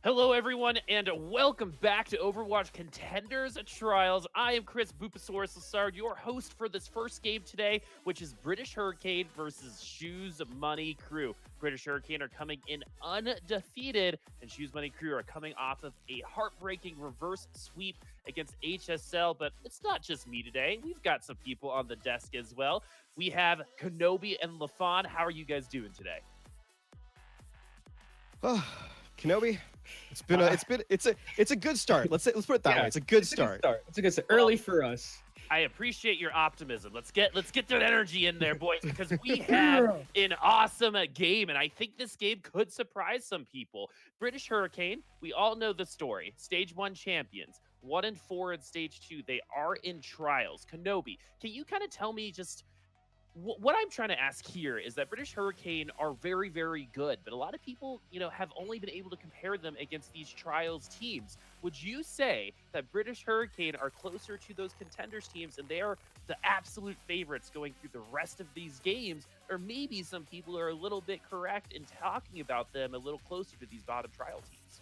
Hello, everyone, and welcome back to Overwatch Contenders Trials. I am Chris Bupasaurus Lassard, your host for this first game today, which is British Hurricane versus Shoes Money Crew. British Hurricane are coming in undefeated, and Shoes Money Crew are coming off of a heartbreaking reverse sweep against HSL. But it's not just me today. We've got some people on the desk as well. We have Kenobi and Lafon. How are you guys doing today? Kenobi, it's a good start. Let's put it that way. It's a good start. It's a good start. Early for us. I appreciate your optimism. Let's get that energy in there, boys, because we have an awesome game, and I think this game could surprise some people. British Hurricane, we all know the story. Stage 1 champions, 1-4 in Stage 2. They are in trials. Kenobi, can you kind of tell me just what I'm trying to ask here is that British Hurricane are very, very good, but a lot of people, have only been able to compare them against these trials teams. Would you say that British Hurricane are closer to those contenders teams and they are the absolute favorites going through the rest of these games? Or maybe some people are a little bit correct in talking about them a little closer to these bottom trial teams?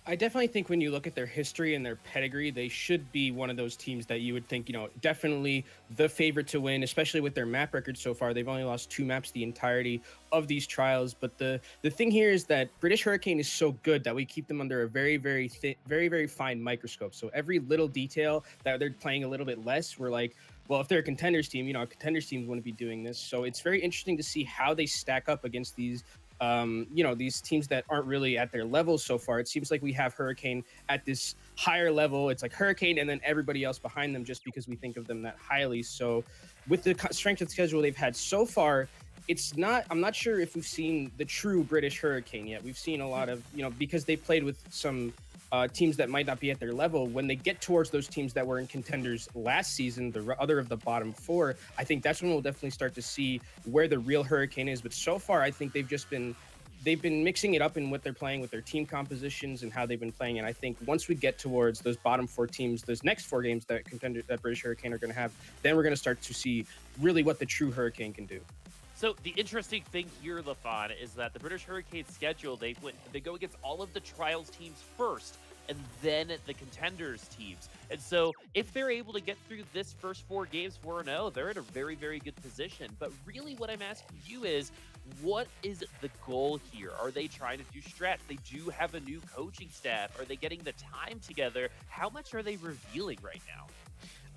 I definitely think when you look at their history and their pedigree, they should be one of those teams that you would think, definitely the favorite to win, especially with their map record so far. They've only lost 2 maps the entirety of these trials. But the thing here is that British Hurricane is so good that we keep them under a very, very thin, very, very fine microscope. So every little detail that they're playing a little bit less, we're like, well, if they're a contenders team, a contenders team wouldn't be doing this. So it's very interesting to see how they stack up against these these teams that aren't really at their level so far. It seems like we have Hurricane at this higher level. It's like Hurricane and then everybody else behind them just because we think of them that highly. So with the strength of schedule they've had so far, I'm not sure if we've seen the true British Hurricane yet. We've seen a lot of, because they played with some teams that might not be at their level. When they get towards those teams that were in contenders last season, the other of the bottom 4, I think that's when we'll definitely start to see where the real Hurricane is. But so far, I think they've been mixing it up in what they're playing with their team compositions and how they've been playing. And I think once we get towards those bottom 4 teams, those next 4 games that British Hurricane are going to have, then we're going to start to see really what the true Hurricane can do. So the interesting thing here, Lafon, is that the British Hurricane schedule, they go against all of the trials teams first, and then the contenders teams. And so if they're able to get through this first 4 games 4-0, they're in a very, very good position. But really what I'm asking you is, what is the goal here? Are they trying to do strats? They do have a new coaching staff. Are they getting the time together? How much are they revealing right now?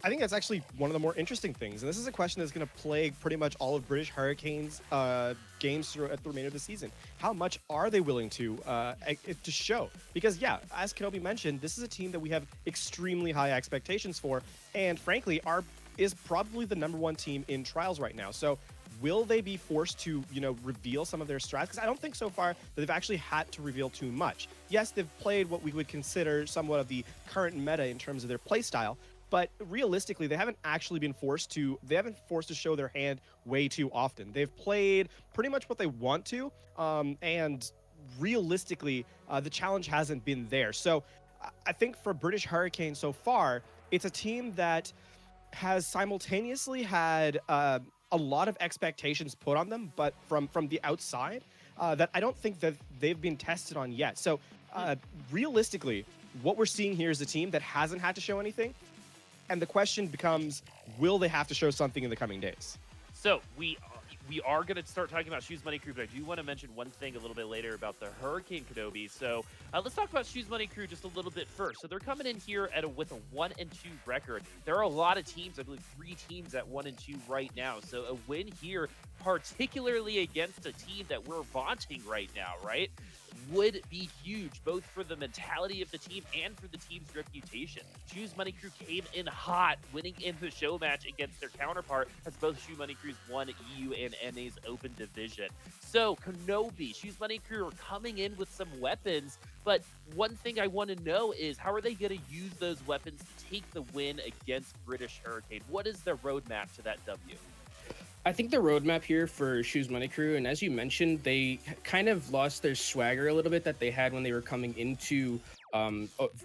I think that's actually one of the more interesting things. And this is a question that's going to plague pretty much all of British Hurricane's games throughout the remainder of the season. How much are they willing to show? Because, yeah, as Kenobi mentioned, this is a team that we have extremely high expectations for. And frankly, is probably the number 1 team in trials right now. So will they be forced to, reveal some of their strats? Because I don't think so far that they've actually had to reveal too much. Yes, they've played what we would consider somewhat of the current meta in terms of their play style. But realistically, they haven't actually been forced to show their hand way too often. They've played pretty much what they want to, and realistically, the challenge hasn't been there. So I think for British Hurricane so far, it's a team that has simultaneously had a lot of expectations put on them, but from the outside, that I don't think that they've been tested on yet. So realistically, what we're seeing here is a team that hasn't had to show anything. And the question becomes, will they have to show something in the coming days? So we are going to start talking about Shoes Money Crew, but I do want to mention one thing a little bit later about the Hurricane Kenobi. So let's talk about Shoes Money Crew just a little bit first. So they're coming in here with a 1-2 record. There are a lot of teams, I believe 3 teams at 1-2 right now. So a win here, particularly against a team that we're vaunting right now, right, would be huge, both for the mentality of the team and for the team's reputation. Shoes Money Crew came in hot, winning in the show match against their counterpart, as both Shoes Money Crews won EU and NA's open division. So Kenobi, Shoes Money Crew are coming in with some weapons, but one thing I want to know is, how are they going to use those weapons to take the win against British Hurricane? What is their roadmap to that W? I think the roadmap here for Shoes Money Crew, and as you mentioned, they kind of lost their swagger a little bit that they had when they were coming into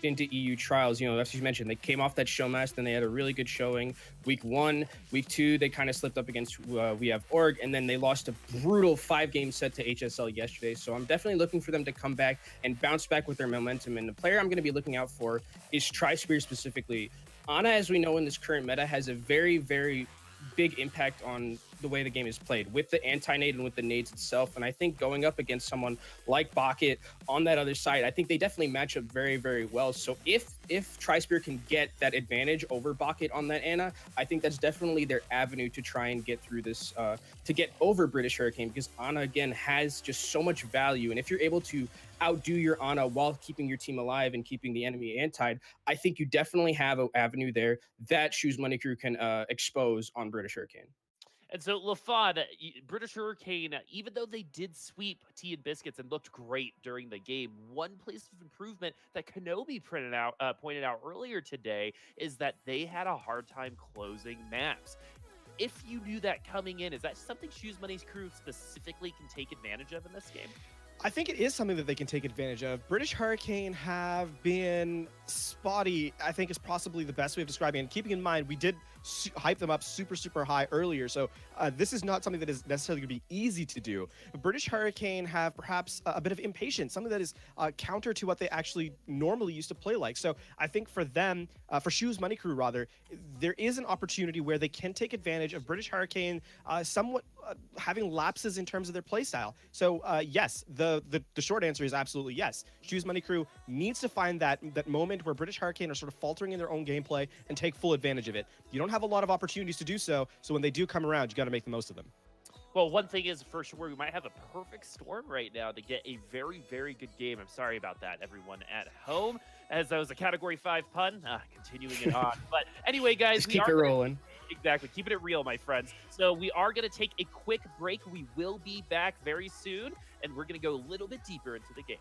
into EU trials. You know, as you mentioned, they came off that show match, then they had a really good showing. Week 1, week 2, they kind of slipped up against we have Org, and then they lost a brutal 5-game set to HSL yesterday. So I'm definitely looking for them to come back and bounce back with their momentum. And the player I'm going to be looking out for is Tri-Spear specifically. Ana, as we know in this current meta, has a very, very big impact on the way the game is played with the anti-nade and with the nades itself. And I think going up against someone like Bucket on that other side, I think they definitely match up very, very well. So if Tri-Spear can get that advantage over Bucket on that Ana, I think that's definitely their avenue to try and get through this, to get over British Hurricane, because Ana, again, has just so much value. And if you're able to outdo your Ana while keeping your team alive and keeping the enemy anti, I think you definitely have an avenue there that Shoes Money Crew can expose on British Hurricane. And so, LaFon, British Hurricane, even though they did sweep Tea and Biscuits and looked great during the game, one place of improvement that Kenobi pointed out earlier today is that they had a hard time closing maps. If you knew that coming in, is that something Shoes Money's crew specifically can take advantage of in this game? I think it is something that they can take advantage of. British Hurricane have been spotty, I think is possibly the best way of describing it. And keeping in mind, we did hype them up super, super high earlier. So this is not something that is necessarily going to be easy to do. But British Hurricane have perhaps a bit of impatience, something that is counter to what they actually normally used to play like. So I think for them, for Shoes Money Crew rather, there is an opportunity where they can take advantage of British Hurricane somewhat having lapses in terms of their playstyle. So yes, the short answer is absolutely yes. Shoes Money Crew needs to find that moment where British Hurricane are sort of faltering in their own gameplay and take full advantage of it. You don't have a lot of opportunities to do so, so when they do come around, you got to make the most of them. Well, one thing is for sure, we might have a perfect storm right now to get a very, very good game. I'm sorry about that, everyone at home, as that was a Category 5 pun, continuing it on. But anyway, guys, just keep it rolling. Exactly. Keeping it real, my friends. So we are going to take a quick break. We will be back very soon, and we're going to go a little bit deeper into the game.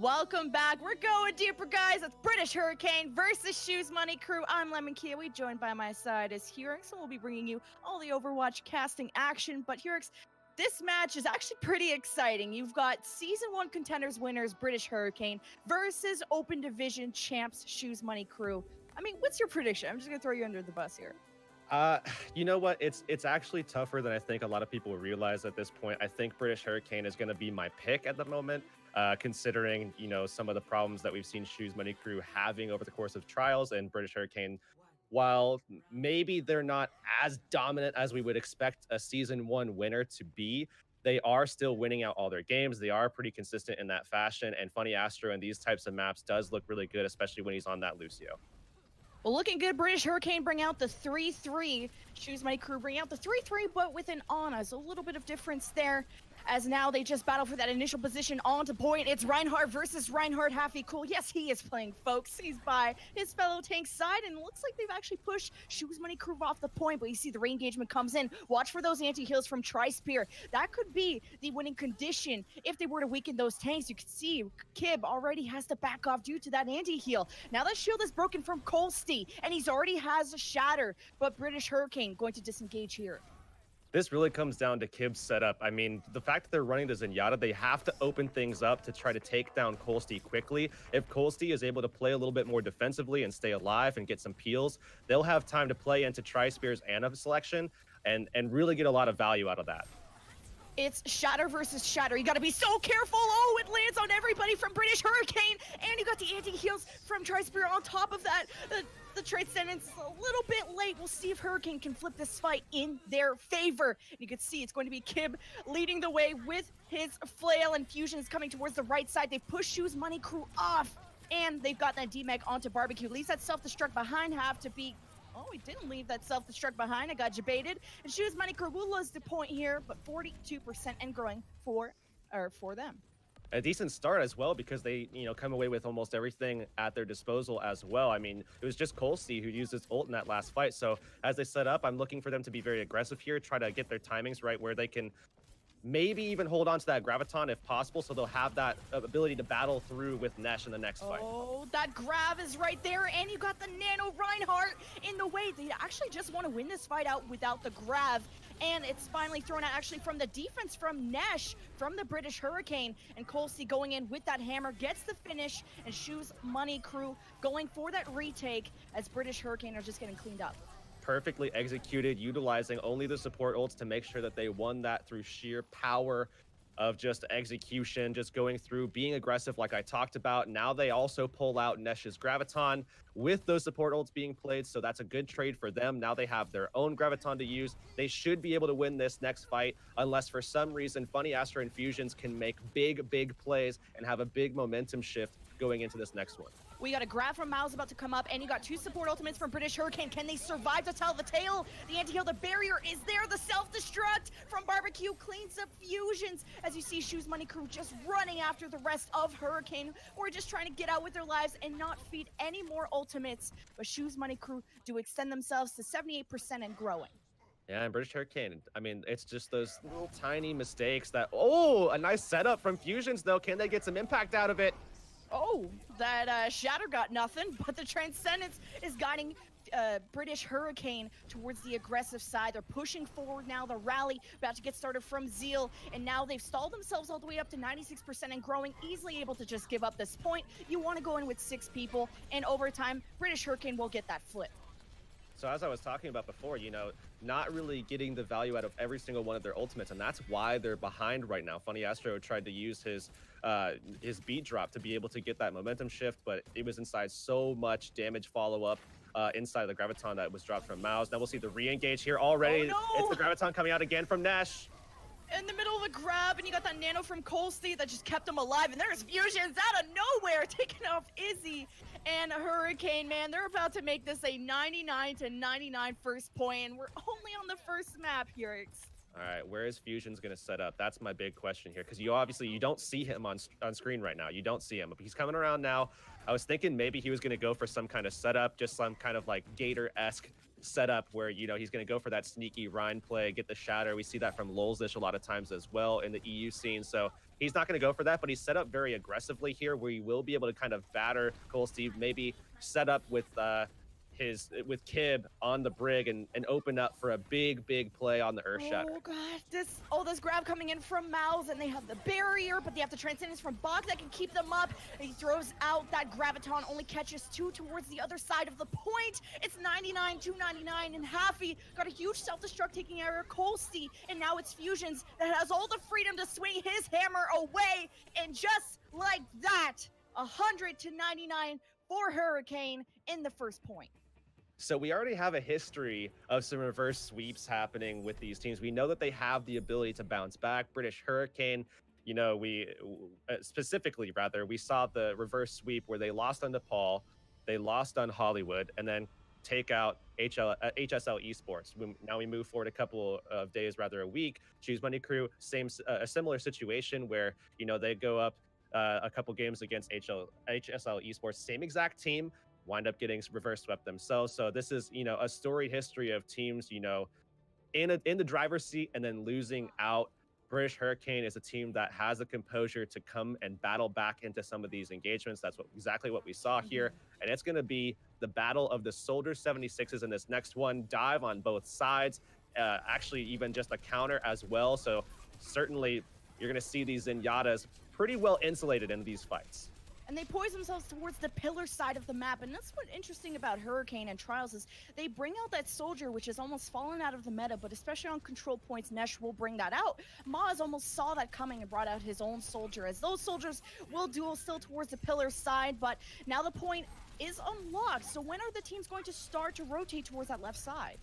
Welcome back. We're going deeper, guys. It's British Hurricane versus Shoes Money Crew. I'm Lemon Kiwi. Joined by my side is Hurix, and we'll be bringing you all the Overwatch casting action. But Hurix, this match is actually pretty exciting. You've got Season 1 Contenders winners, British Hurricane, versus Open Division champs, Shoes Money Crew. I mean, what's your prediction? I'm just going to throw you under the bus here. You know what? It's actually tougher than I think a lot of people realize at this point. I think British Hurricane is going to be my pick at the moment, considering, you know, some of the problems that we've seen Shoes Money Crew having over the course of trials. And British Hurricane, while maybe they're not as dominant as we would expect a Season 1 winner to be, they are still winning out all their games. They are pretty consistent in that fashion. And Funny Astro in these types of maps does look really good, especially when he's on that Lucio. Well, looking good. British Hurricane bring out the 3-3. Shoes Money Crew bring out the 3-3, but with an Ana. So a little bit of difference there, as now they just battle for that initial position onto point. It's Reinhardt versus Reinhardt. Happy Cool. Yes, he is playing, folks. He's by his fellow tank's side, and it looks like they've actually pushed Shoes Money Crew off the point, but you see the re-engagement comes in. Watch for those anti-heals from Tri-Spear. That could be the winning condition if they were to weaken those tanks. You can see Kib already has to back off due to that anti-heal. Now that shield is broken from Colsty, and he's already has a shatter, but British Hurricane going to disengage here. This really comes down to Kib's setup. I mean, the fact that they're running the Zenyatta, they have to open things up to try to take down Colsty quickly. If Colsty is able to play a little bit more defensively and stay alive and get some peels, they'll have time to play into Tri-Spear's Ana selection and really get a lot of value out of that. It's Shatter versus Shatter. You gotta be so careful. Oh, it lands on everybody from British Hurricane, and you got the anti-heals from Tri-Spear on top of that. The Transcendence a little bit late. We'll see if Hurricane can flip this fight in their favor. You can see it's going to be Kib leading the way with his flail, and Fusion is coming towards the right side. They push Shoes Money Crew off, and they've got that DMAG onto Barbecue. Leaves that self-destruct behind, have to be... Oh, he didn't leave that self-destruct behind. I got debated. And Shoes Money Crew will lose the point here, but 42% and growing for them. A decent start as well, because they, you know, come away with almost everything at their disposal as well. I mean, it was just Colsty who used his ult in that last fight. So as they set up, I'm looking for them to be very aggressive here, try to get their timings right where they can maybe even hold on to that Graviton if possible, so they'll have that ability to battle through with Nesh in the next fight. Oh, that grab is right there, and you got the Nano Reinhardt in the way. They actually just want to win this fight out without the grab, and it's finally thrown out actually from the defense from Nesh, from the British Hurricane, and Colsey going in with that hammer, gets the finish, and Shoes Money Crew going for that retake as British Hurricane are just getting cleaned up. Perfectly executed, utilizing only the support ults to make sure that they won that through sheer power of just execution, just going through, being aggressive like I talked about. Now they also pull out Nesh's Graviton with those support ults being played, so that's a good trade for them. Now they have their own Graviton to use. They should be able to win this next fight, unless for some reason Funny Astro and Fusions can make big plays and have a big momentum shift going into this next one. We got a grab from Miles about to come up, and you got two support ultimates from British Hurricane. Can they survive to tell the tale? The anti-heal, the barrier is there. The self-destruct from Barbecue cleans up Fusions. As you see, Shoes Money Crew just running after the rest of Hurricane. We're just trying to get out with their lives and not feed any more ultimates. But Shoes Money Crew do extend themselves to 78% and growing. Yeah, and British Hurricane, I mean, it's just those little tiny mistakes that... Oh, a nice setup from Fusions, though. Can they get some impact out of it? Oh, that Shatter got nothing, but the Transcendence is guiding British Hurricane towards the aggressive side. They're pushing forward now. The rally about to get started from Zeal, and now they've stalled themselves all the way up to 96% and growing, easily able to just give up this point. You want to go in with 6 people, and over time, British Hurricane will get that flip. So as I was talking about before, you know, not really getting the value out of every single one of their ultimates, and that's why they're behind right now. Funny Astro tried to use his beat drop to be able to get that momentum shift, but it was inside so much damage follow-up inside of the Graviton that was dropped from Mouse. Now we'll see the re-engage here already. Oh, no! It's the Graviton coming out again from Nesh. In the middle of the grab, and you got that nano from Colsty that just kept him alive, and there's Fusions out of nowhere taking off Izzy and Hurricane. Man, they're about to make this a 99-99 first point, and we're only on the first map here. All right, where is Fusion's going to set up? That's my big question here, because you don't see him on screen right now. You don't see him, but he's coming around now. I was thinking maybe he was going to go for some kind of setup, just some kind of like Gator-esque setup where, you know, he's going to go for that sneaky Rhine play, get the shatter. We see that from Lolzish a lot of times as well in the EU scene. So He's not going to go for that, but he's set up very aggressively here, where he will be able to kind of batter Cole Steve, maybe set up with Kib on the brig and open up for a big play on the Earth Shatter. Oh god, this grab coming in from Mouse, and they have the barrier, but they have the Transcendence from Bach that can keep them up. And he throws out that Graviton, only catches 2 towards the other side of the point. It's 99, 299, and Happy got a huge self-destruct taking error, Colsty, and now it's Fusions that has all the freedom to swing his hammer away, and just like that, 100 to 99 for Hurricane in the first point. So we already have a history of some reverse sweeps happening with these teams. We know that they have the ability to bounce back. British Hurricane, we specifically we saw the reverse sweep where they lost on Nepal, they lost on Hollywood, and then take out HSL Esports. Now we move forward a couple of days, a week. Choose Money Crew, a similar situation where they go up a couple games against HSL Esports, same exact team, wind up getting reverse swept themselves. So this is, a storied history of teams, in the driver's seat and then losing out. British Hurricane is a team that has the composure to come and battle back into some of these engagements. That's exactly what we saw here. And it's going to be the battle of the Soldier 76s in this next one. Dive on both sides, actually even just a counter as well. So certainly you're going to see these Zenyatas pretty well insulated in these fights. And they poise themselves towards the pillar side of the map. And that's what's interesting about Hurricane and Trials is they bring out that soldier, which has almost fallen out of the meta, but especially on control points, Nesh will bring that out. Maz almost saw that coming and brought out his own soldier, as those soldiers will duel still towards the pillar side, but now the point is unlocked. So when are the teams going to start to rotate towards that left side?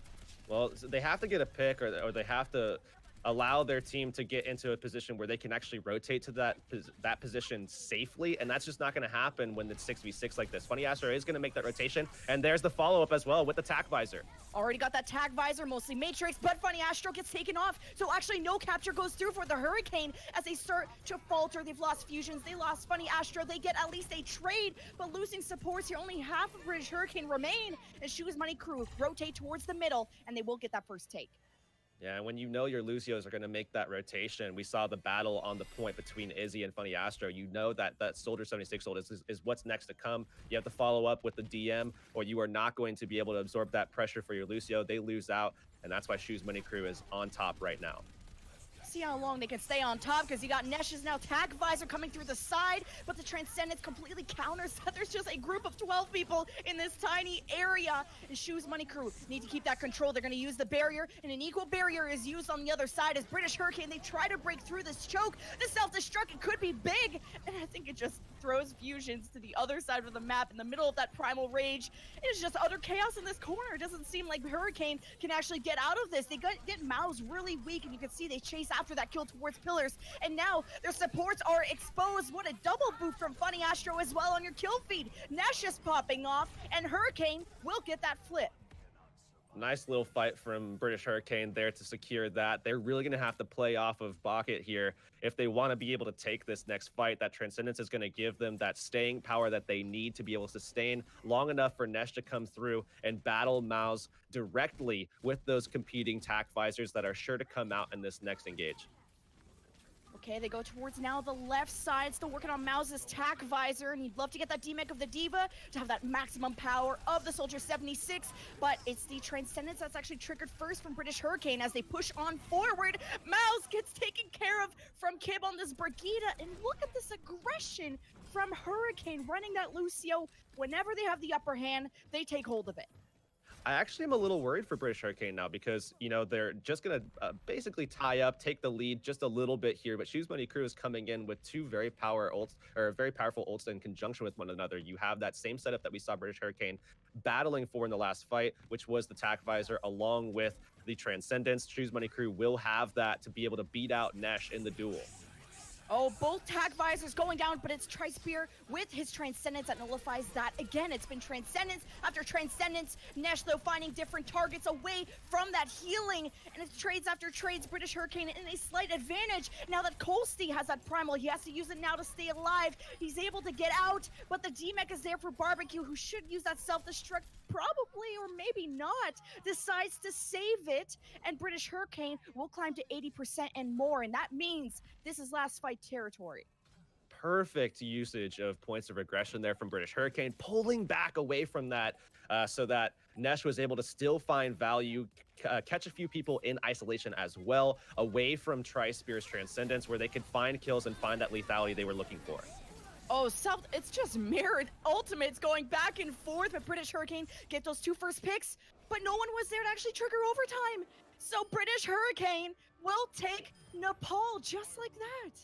Well, so they have to get a pick, or they have to allow their team to get into a position where they can actually rotate to that position safely, and that's just not going to happen when it's 6v6 like this. Funny Astro is going to make that rotation, and there's the follow-up as well with the Tac Visor. Already got that Tac Visor, mostly Matrix, but Funny Astro gets taken off, so actually no capture goes through for the Hurricane as they start to falter. They've lost Fusions, they lost Funny Astro, they get at least a trade, but losing supports here, only half of British Hurricane remain, and Shoes Money Crew rotate towards the middle, and they will get that first take. Yeah, and when your Lucios are going to make that rotation, we saw the battle on the point between Izzy and Funny Astro. That Soldier 76 ult is what's next to come. You have to follow up with the DM, or you are not going to be able to absorb that pressure for your Lucio. They lose out, and that's why Shoes Money Crew is on top right now. See how long they can stay on top, because you got Nesh's now Tac Visor coming through the side, but the Transcendence completely counters that there's just a group of 12 people in this tiny area, and Shoes Money Crew need to keep that control. They're going to use the barrier, and an equal barrier is used on the other side as British Hurricane, they try to break through this choke. The self-destruct, it could be big, and I think it just throws Fusions to the other side of the map in the middle of that Primal Rage. It's just utter chaos in this corner. It doesn't seem like Hurricane can actually get out of this. They get Mouse really weak, and you can see they chase after that kill towards pillars, and now their supports are exposed. What a double boot from Funny Astro as well on your kill feed. Nash is popping off, and Hurricane will get that flip. Nice little fight from British Hurricane there to secure that. They're really going to have to play off of Bucket here if they want to be able to take this next fight. That Transcendence is going to give them that staying power that they need to be able to sustain long enough for Nesh to come through and battle Mouse directly with those competing Tac Visors that are sure to come out in this next engage. Okay, they go towards now the left side, still working on Mouse's Tac Visor, and he'd love to get that DMEC of the Diva to have that maximum power of the Soldier 76, but it's the Transcendence that's actually triggered first from British Hurricane as they push on forward. Mouse gets taken care of from Kib on this Brigida, and look at this aggression from Hurricane running that Lucio. Whenever they have the upper hand, they take hold of it. I actually am a little worried for British Hurricane now because, they're just going to basically tie up, take the lead just a little bit here. But Shoes Money Crew is coming in with two very powerful ults in conjunction with one another. You have that same setup that we saw British Hurricane battling for in the last fight, which was the Tac Visor along with the Transcendence. Shoes Money Crew will have that to be able to beat out Nesh in the duel. Oh, both Tac Visors going down, but it's Tri-Spear with his Transcendence that nullifies that. Again, it's been Transcendence after Transcendence. Nesh, though, finding different targets away from that healing. And it's trades after trades. British Hurricane in a slight advantage. Now that Colsty has that Primal, he has to use it now to stay alive. He's able to get out, but the DMEC is there for Barbecue, who should use that self-destruct probably, or maybe not, decides to save it. And British Hurricane will climb to 80% and more. And that means this is last fight occupied territory. Perfect usage of points of aggression there from British Hurricane, pulling back away from that so that Nesh was able to still find value, catch a few people in isolation as well, away from Tri-Spear's Transcendence, where they could find kills and find that lethality they were looking for. Oh, South, it's just mirrored ultimates going back and forth, but British Hurricane get those 2 first picks, but no one was there to actually trigger overtime. So British Hurricane will take Nepal just like that.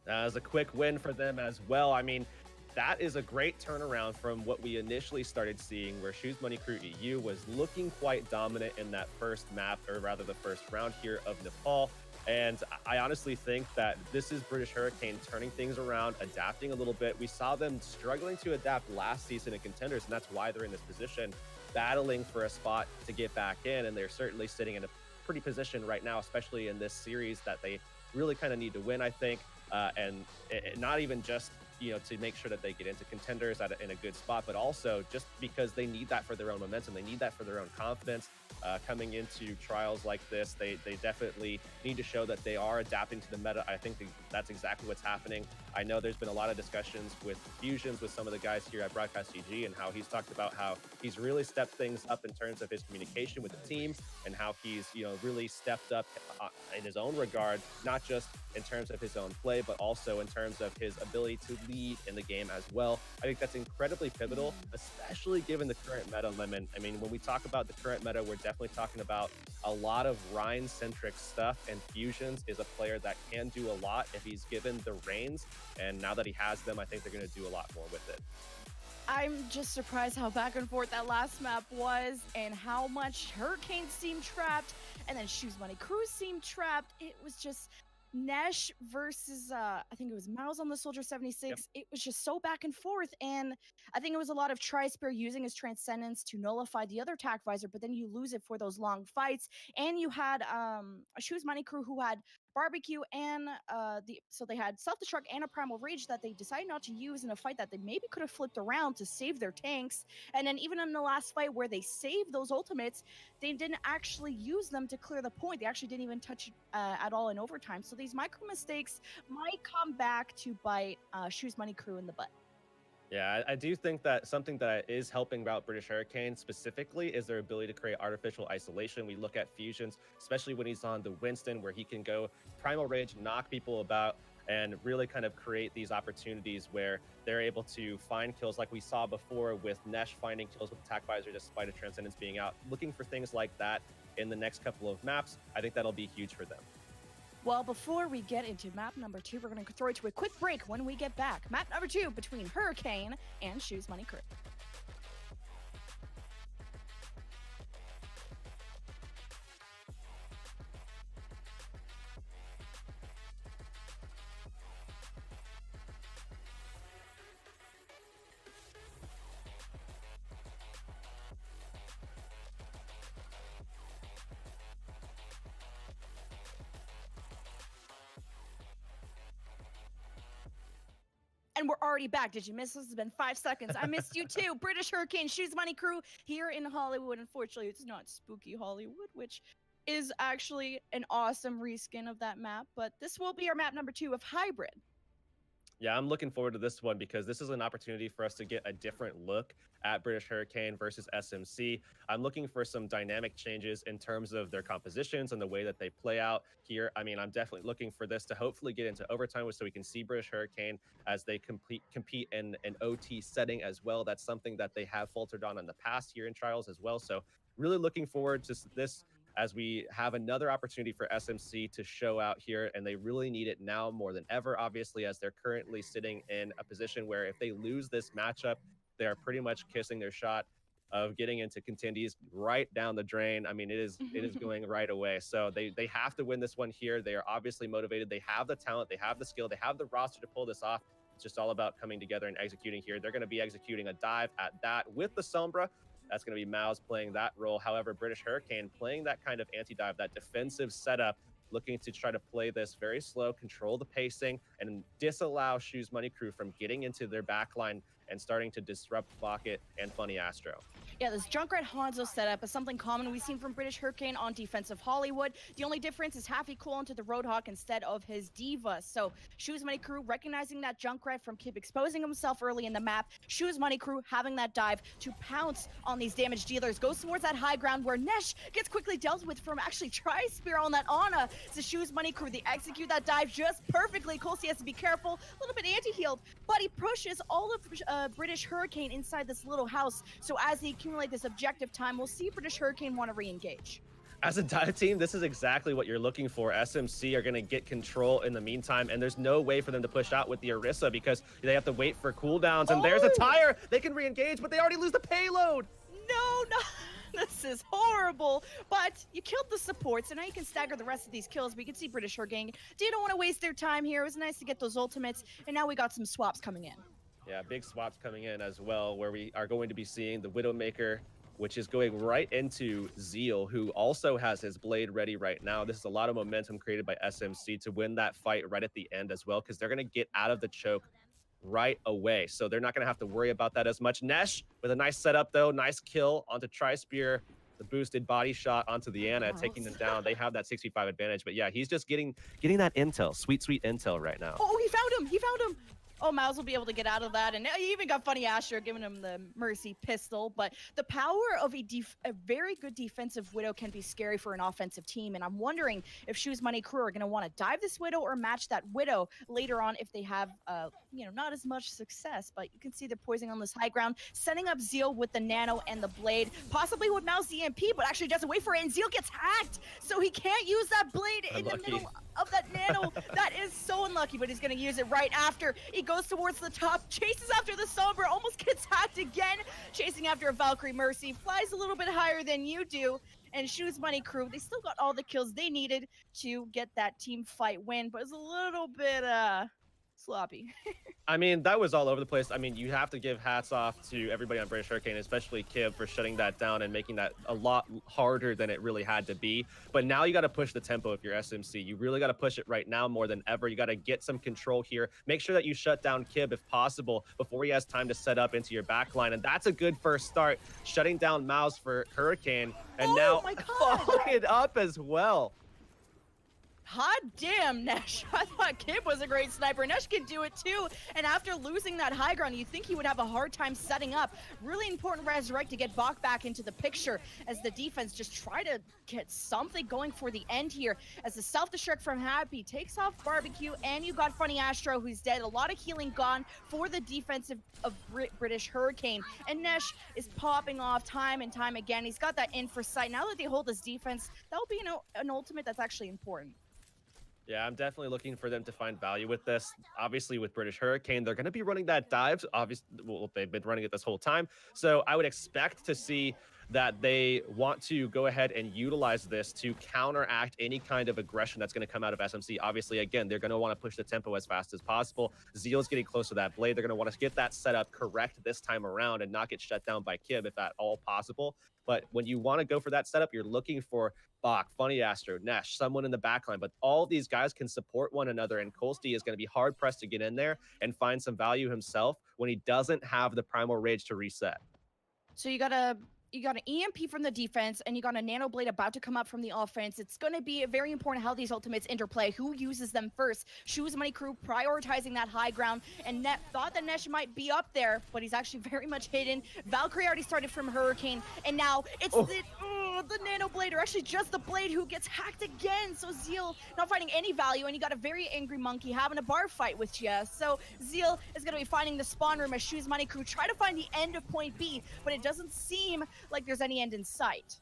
That was a quick win for them as well. I mean, that is a great turnaround from what we initially started seeing, where Shoes Money Crew EU was looking quite dominant in that first map, or rather the first round here of Nepal. And I honestly think that this is British Hurricane turning things around, adapting a little bit. We saw them struggling to adapt last season in Contenders, and that's why they're in this position, battling for a spot to get back in. And they're certainly sitting in a pretty position right now, especially in this series, that they really kind of need to win, I think. And not even just, to make sure that they get into Contenders in a good spot, but also just because they need that for their own momentum. They need that for their own confidence. Coming into trials like this, they definitely need to show that they are adapting to the meta. I think that's exactly what's happening. I know there's been a lot of discussions with Fusions with some of the guys here at Broadcast.gg, and how he's talked about how he's really stepped things up in terms of his communication with the team, and how he's really stepped up in his own regard, not just in terms of his own play, but also in terms of his ability to lead in the game as well. I think that's incredibly pivotal, especially given the current meta limit. I mean, when we talk about the current meta, we're definitely talking about a lot of Rhine-centric stuff, and Fusions is a player that can do a lot if he's given the reins. And now that he has them, I think they're going to do a lot more with it. I'm just surprised how back and forth that last map was, and how much Hurricane seemed trapped, and then Shoes Money Crew seemed trapped. It was just Nesh versus I think it was Mouse on the Soldier 76. Yep. It was just so back and forth, and I think it was a lot of Tri-Spear using his Transcendence to nullify the other attack visor, but then you lose it for those long fights. And you had a Shoes Money Crew who had barbecue and so they had self-destruct and a primal rage that they decided not to use in a fight that they maybe could have flipped around to save their tanks. And then even in the last fight where they saved those ultimates, they didn't actually use them to clear the point. They actually didn't even touch it at all in overtime. So these micro mistakes might come back to bite Shoes Money Crew in the butt. Yeah, I do think that something that is helping out British Hurricane specifically is their ability to create artificial isolation. We look at Fusions, especially when he's on the Winston, where he can go Primal Rage, knock people about, and really kind of create these opportunities where they're able to find kills, like we saw before with Nesh finding kills with Attack Visor despite a Transcendence being out. Looking for things like that in the next couple of maps, I think that'll be huge for them. Well, before we get into map number 2, we're going to throw it to a quick break when we get back. Map number 2 between Hurricane and Shoes Money Crew. And we're already back. Did you miss us? It's been 5 seconds. I missed you too. British Hurricane, Shoes Money Crew here in Hollywood. Unfortunately, it's not spooky Hollywood, which is actually an awesome reskin of that map. But this will be our map number 2 of Hybrid. Yeah, I'm looking forward to this one because this is an opportunity for us to get a different look at British Hurricane versus SMC. I'm looking for some dynamic changes in terms of their compositions and the way that they play out here. I mean, I'm definitely looking for this to hopefully get into overtime so we can see British Hurricane as they compete in an OT setting as well. That's something that they have faltered on in the past here in Trials as well. So really looking forward to this, as we have another opportunity for SMC to show out here, and they really need it now more than ever, obviously, as they're currently sitting in a position where if they lose this matchup, they are pretty much kissing their shot of getting into Contenders right down the drain. I mean, it is going right away. So they have to win this one here. They are obviously motivated. They have the talent, they have the skill, they have the roster to pull this off. It's just all about coming together and executing here. They're going to be executing a dive at that with the Sombra. That's going to be Mouse playing that role. However, British Hurricane playing that kind of anti-dive, that defensive setup, looking to try to play this very slow, control the pacing, and disallow Shoes Money Crew from getting into their backline and starting to disrupt Bucket and Funny Astro. Yeah, this Junkrat Hanzo setup is something common we've seen from British Hurricane on defensive Hollywood. The only difference is half equal onto the Roadhog instead of his Diva. So Shoes Money Crew recognizing that Junkrat from Kib exposing himself early in the map. Shoes Money Crew having that dive to pounce on these damage dealers. Goes towards that high ground where Nesh gets quickly dealt with from actually Tri-Spear on that Ana. It's the Shoes Money Crew. They execute that dive just perfectly. Colsey has to be careful. A little bit anti-healed, but he pushes all of British Hurricane inside this little house. So as they accumulate this objective time, we'll see British Hurricane want to re-engage. As a dive team, this is exactly what you're looking for. SMC are going to get control in the meantime, and there's no way for them to push out with the Orisa because they have to wait for cooldowns. And there's a tire. They can re-engage, but they already lose the payload. No. This is horrible, but you killed the supports, and now you can stagger the rest of these kills. We can see British Hurricane didn't want to waste their time here. It was nice to get those ultimates, and now we got some swaps coming in. Yeah, big swaps coming in as well, where we are going to be seeing the Widowmaker, which is going right into Zeal, who also has his blade ready right now. This is a lot of momentum created by SMC to win that fight right at the end as well, because they're going to get out of the choke right away. So they're not going to have to worry about that as much. Nesh with a nice setup, though. Nice kill onto Tri-Spear. The boosted body shot onto the Ana, taking them down. They have that 65 advantage. But yeah, he's just getting that intel, sweet intel right now. Oh, he found him. Oh, Miles will be able to get out of that, and he even got Funny Astro giving him the Mercy pistol. But the power of a very good defensive Widow can be scary for an offensive team, and I'm wondering if Shoes Money Crew are going to want to dive this Widow or match that Widow later on if they have, not as much success. But you can see they're poising on this high ground, setting up Zeal with the Nano and the Blade, possibly with Miles the EMP, but actually doesn't wait for it, and Zeal gets hacked, so he can't use that Blade in the middle of that Nano. That is so unlucky, but he's going to use it right after. He goes towards the top, chases after the Sombra, almost gets hacked again, chasing after a Valkyrie Mercy, flies a little bit higher than you do, and Shoes Money Crew, they still got all the kills they needed to get that team fight win, but it's a little bit sloppy. I mean, that was all over the place. I mean, you have to give hats off to everybody on British Hurricane, especially Kib, for shutting that down and making that a lot harder than it really had to be. But now you got to push the tempo if you're SMC. You really got to push it right now more than ever. You got to get some control here. Make sure that you shut down Kib if possible before he has time to set up into your backline. And that's a good first start, shutting down Mouse for Hurricane. And now following it up as well. Hot damn, Nesh. I thought Kib was a great sniper. Nesh can do it too. And after losing that high ground, you think he would have a hard time setting up. Really important resurrect to get Bach back into the picture as the defense just try to get something going for the end here. As the self-destruct from Happy takes off Barbecue, and you got Funny Astro who's dead. A lot of healing gone for the defensive of British Hurricane. And Nesh is popping off time and time again. He's got that in for sight. Now that they hold this defense, that'll be an ultimate that's actually important. Yeah, I'm definitely looking for them to find value with this. Obviously, with British Hurricane, they're going to be running that dives. Obviously, well, they've been running it this whole time. So I would expect to see that they want to go ahead and utilize this to counteract any kind of aggression that's going to come out of SMC. Obviously, again, they're going to want to push the tempo as fast as possible. Zeal's getting close to that Blade. They're going to want to get that set up correct this time around and not get shut down by Kib if at all possible. But when you want to go for that setup, you're looking for Bach, Funny Astro, Nesh, someone in the backline. But all these guys can support one another, and Colsty is going to be hard-pressed to get in there and find some value himself when he doesn't have the Primal Rage to reset. So you got an EMP from the defense, and you got a Nano Blade about to come up from the offense. It's going to be very important how these ultimates interplay, who uses them first. Shoes Money Crew prioritizing that high ground, and thought that Nesh might be up there, but he's actually very much hidden. Valkyrie already started from Hurricane, and now it's the Nano Blade, or actually just the Blade, who gets hacked again. So Zeal not finding any value, and you got a very angry Monkey having a bar fight with you. So Zeal is going to be finding the spawn room as Shoes Money Crew try to find the end of point B, but it doesn't seem like there's any end in sight.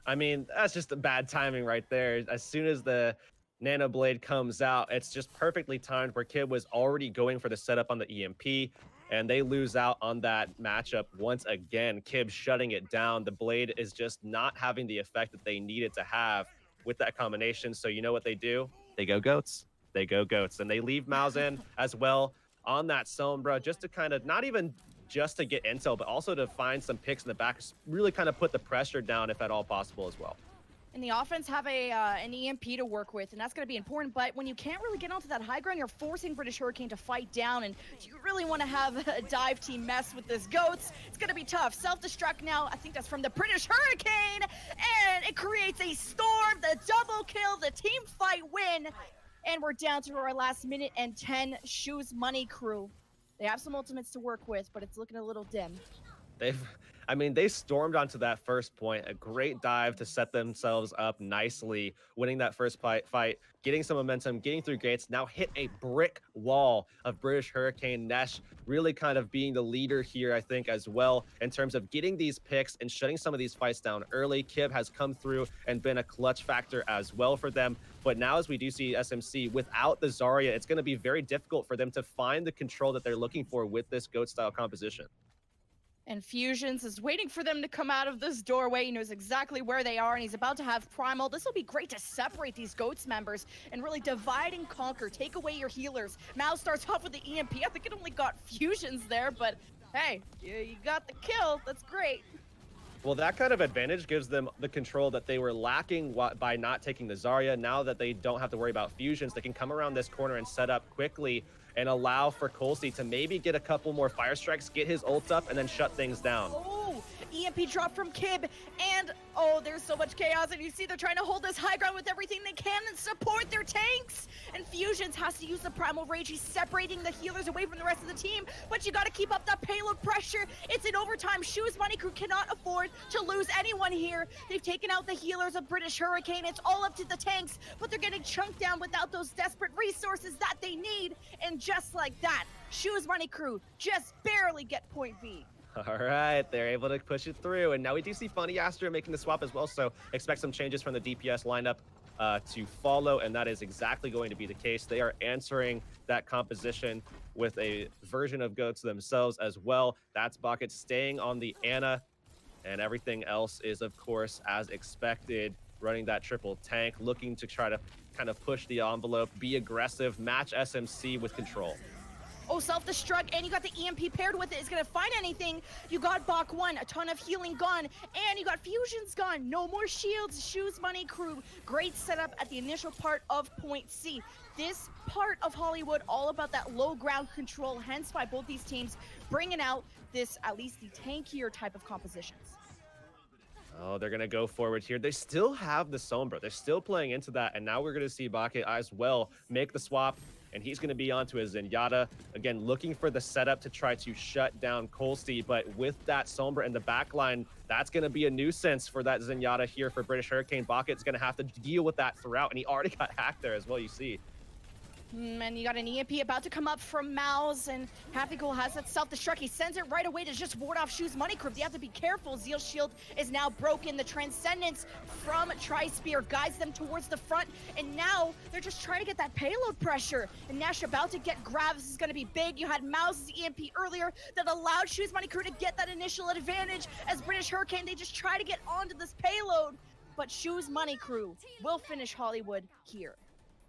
I mean, that's just a bad timing right there. As soon as the Nano Blade comes out, it's just perfectly timed where Kib was already going for the setup on the EMP, and they lose out on that matchup once again. Kib shutting it down. The Blade is just not having the effect that they needed to have with that combination. So you know what they do? They go goats. They go goats. And they leave Mao's in as well on that Sombra, just to kind of not even just to get intel, but also to find some picks in the back, really kind of put the pressure down if at all possible as well. And the offense have an EMP to work with, and that's going to be important. But when you can't really get onto that high ground, you're forcing British Hurricane to fight down. And do you really want to have a dive team mess with this Goats? It's going to be tough. Self-destruct now. I think that's from the British Hurricane. And it creates a storm, the double kill, the team fight win. And we're down to our last minute and 10. Shoes Money crew. They have some ultimates to work with, but it's looking a little dim. They stormed onto that first point, a great dive to set themselves up nicely, winning that first fight, getting some momentum, getting through gates, now hit a brick wall of British Hurricane. Nesh really kind of being the leader here, I think, as well, in terms of getting these picks and shutting some of these fights down early. Kib has come through and been a clutch factor as well for them. But now as we do see SMC without the Zarya, it's going to be very difficult for them to find the control that they're looking for with this GOAT style composition. And Fusions is waiting for them to come out of this doorway. He knows exactly where they are, and he's about to have Primal. This will be great to separate these GOATS members and really divide and conquer. Take away your healers. Mao starts off with the EMP. I think it only got Fusions there, but hey, you got the kill. That's great. Well, that kind of advantage gives them the control that they were lacking by not taking the Zarya. Now that they don't have to worry about fusions, they can come around this corner and set up quickly and allow for Colsey to maybe get a couple more fire strikes, get his ult up, and then shut things down. Oh, EMP drop from Kib, and oh, there's so much chaos, and you see they're trying to hold this high ground with everything they can and support their tanks. And Fusions has to use the Primal Rage. He's separating the healers away from the rest of the team, but you got to keep up that payload pressure. It's in overtime. Shoes Money Crew cannot afford to lose anyone here. They've taken out the healers of British Hurricane. It's all up to the tanks, but they're getting chunked down without those desperate resources that they need. And just like that, Shoes Money Crew just barely get point B. All right, they're able to push it through. And now we do see Funny Astro making the swap as well, so expect some changes from the DPS lineup to follow, and that is exactly going to be the case. They are answering that composition with a version of GOATs themselves as well. That's Bucket staying on the Ana, and everything else is, of course, as expected, running that triple tank, looking to try to kind of push the envelope, be aggressive, match SMC with control. Oh, self-destruct, and you got the EMP paired with it. Is gonna find anything. You got Bach 1, a ton of healing gone, and you got fusions gone. No more shields. Shoes Money Crew. Great setup at the initial part of point C. This part of Hollywood, all about that low ground control, hence why both these teams bringing out this, at least the tankier type of compositions. Oh, they're going to go forward here. They still have the Sombra. They're still playing into that, and now we're going to see Bucket as well make the swap, and he's going to be onto his Zenyatta. Again, looking for the setup to try to shut down Colsey, but with that Sombra in the backline, that's going to be a nuisance for that Zenyatta here for British Hurricane. Bucket's going to have to deal with that throughout, and he already got hacked there as well, you see. And you got an EMP about to come up from Mouse, and Happy Cool has that self-destruct. He sends it right away to just ward off Shoes Money Crew. You have to be careful. Zeal's shield is now broken. The Transcendence from Tri-Spear guides them towards the front, and now they're just trying to get that payload pressure. And Nash about to get grabbed. This is going to be big. You had Mouse's EMP earlier that allowed Shoes Money Crew to get that initial advantage. As British Hurricane, they just try to get onto this payload, but Shoes Money Crew will finish Hollywood here.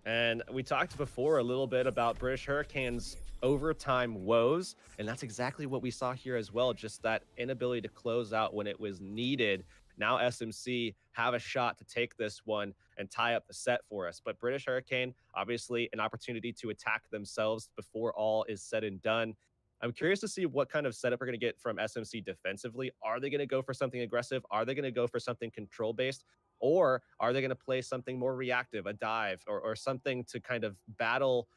And we talked before a little bit about British Hurricane's overtime woes, and that's exactly what we saw here as well, just that inability to close out when it was needed. Now SMC have a shot to take this one and tie up the set for us. But British Hurricane, obviously an opportunity to attack themselves before all is said and done. I'm curious to see what kind of setup we're going to get from SMC defensively. Are they going to go for something aggressive? Are they going to go for something control-based? Or are they going to play something more reactive, a dive, or something to kind of battle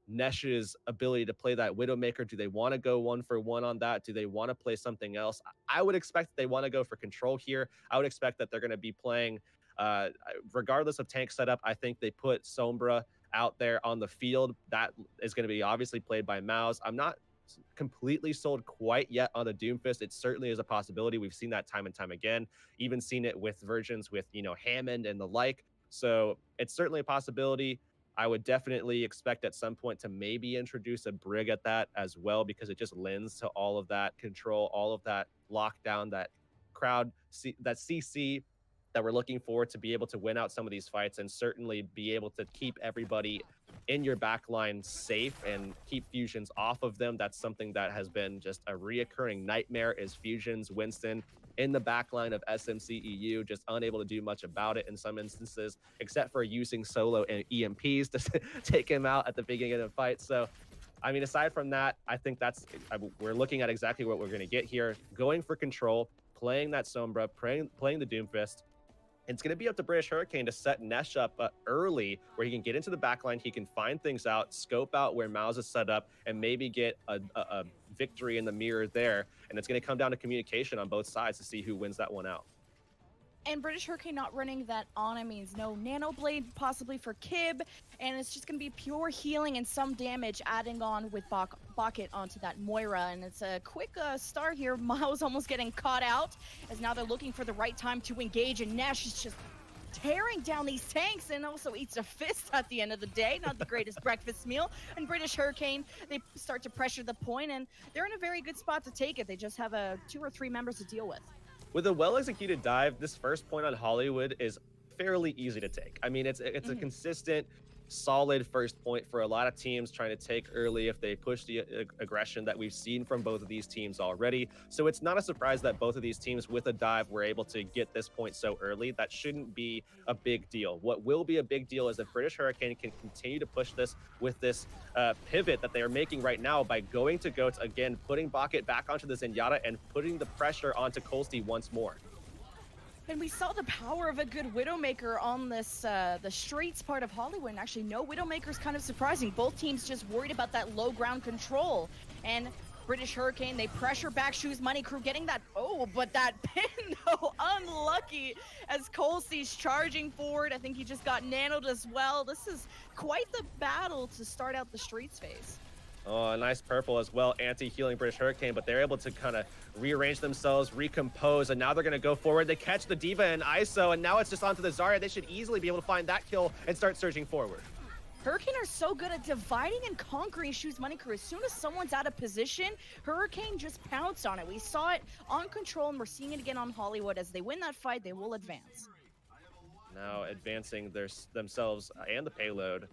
Nesh's ability to play that Widowmaker? Do they want to go 1-for-1 on that? Do they want to play something else? I would expect they want to go for control here. I would expect that they're going to be playing, regardless of tank setup, I think they put Sombra out there on the field. That is going to be obviously played by Mouse. I'm not completely sold quite yet on the Doomfist. It certainly is a possibility. We've seen that time and time again, even seen it with versions with, Hammond and the like. So it's certainly a possibility. I would definitely expect at some point to maybe introduce a Brig at that as well, because it just lends to all of that control, all of that lockdown, that crowd, that CC that we're looking for to be able to win out some of these fights and certainly be able to keep everybody in your backline safe and keep fusions off of them. That's something that has been just a reoccurring nightmare, is fusions, Winston, in the backline of SMCEU, just unable to do much about it in some instances, except for using solo and EMPs to take him out at the beginning of the fight. So, I mean, aside from that, I think we're looking at exactly what we're going to get here. Going for control, playing that Sombra, playing the Doomfist. It's going to be up to British Hurricane to set Nesh up early where he can get into the backline, he can find things out, scope out where Mouse is set up, and maybe get a victory in the mirror there. And it's going to come down to communication on both sides to see who wins that one out. And British Hurricane not running that Ana means no Nano Blade possibly for Kib, and it's just going to be pure healing and some damage adding on with Bucket onto that Moira. And it's a quick start here. Miles almost getting caught out as now they're looking for the right time to engage, and Nash is just tearing down these tanks and also eats a fist at the end of the day. Not the greatest breakfast meal. And British Hurricane, they start to pressure the point, and they're in a very good spot to take it. They just have 2 or 3 members to deal with. With a well-executed dive, this first point on Hollywood is fairly easy to take. I mean, it's a consistent, solid first point for a lot of teams trying to take early if they push the aggression that we've seen from both of these teams already. So it's not a surprise that both of these teams with a dive were able to get this point so early. That shouldn't be a big deal. What will be a big deal is if British Hurricane can continue to push this with this pivot that they are making right now by going to Goats, again, putting Bucket back onto the Zenyatta and putting the pressure onto Colsty once more. And we saw the power of a good Widowmaker on this, the streets part of Hollywood. And actually, no Widowmaker's kind of surprising. Both teams just worried about that low ground control. And British Hurricane, they pressure back Shoes Money Crew, getting that, but that pin, though, unlucky as Colsey's charging forward. I think he just got nanoed as well. This is quite the battle to start out the streets phase. Oh, a nice purple as well, anti-healing British Hurricane, but they're able to kind of rearrange themselves, recompose, and now they're going to go forward. They catch the Diva and ISO, and now it's just onto the Zarya. They should easily be able to find that kill and start surging forward. Hurricane are so good at dividing and conquering Shoes Money Crew. As soon as someone's out of position, Hurricane just pounced on it. We saw it on Control, and we're seeing it again on Hollywood. As they win that fight, they will advance. Now advancing themselves and the payload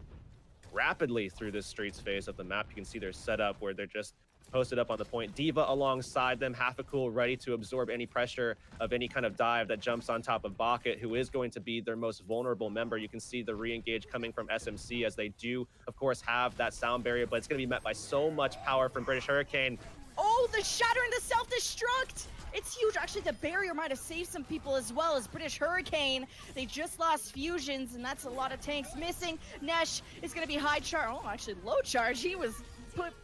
rapidly through this streets phase of the map. You can see their setup where they're just posted up on the point. Diva alongside them, half a cool, ready to absorb any pressure of any kind of dive that jumps on top of Bucket, who is going to be their most vulnerable member. You can see the re-engage coming from SMC as they do, of course, have that sound barrier, but it's going to be met by so much power from British Hurricane. Oh, the shatter and the self-destruct! It's huge. Actually, the barrier might have saved some people as well as British Hurricane. They just lost fusions, and that's a lot of tanks missing. Nesh is going to be high charge. Oh, actually low charge. He was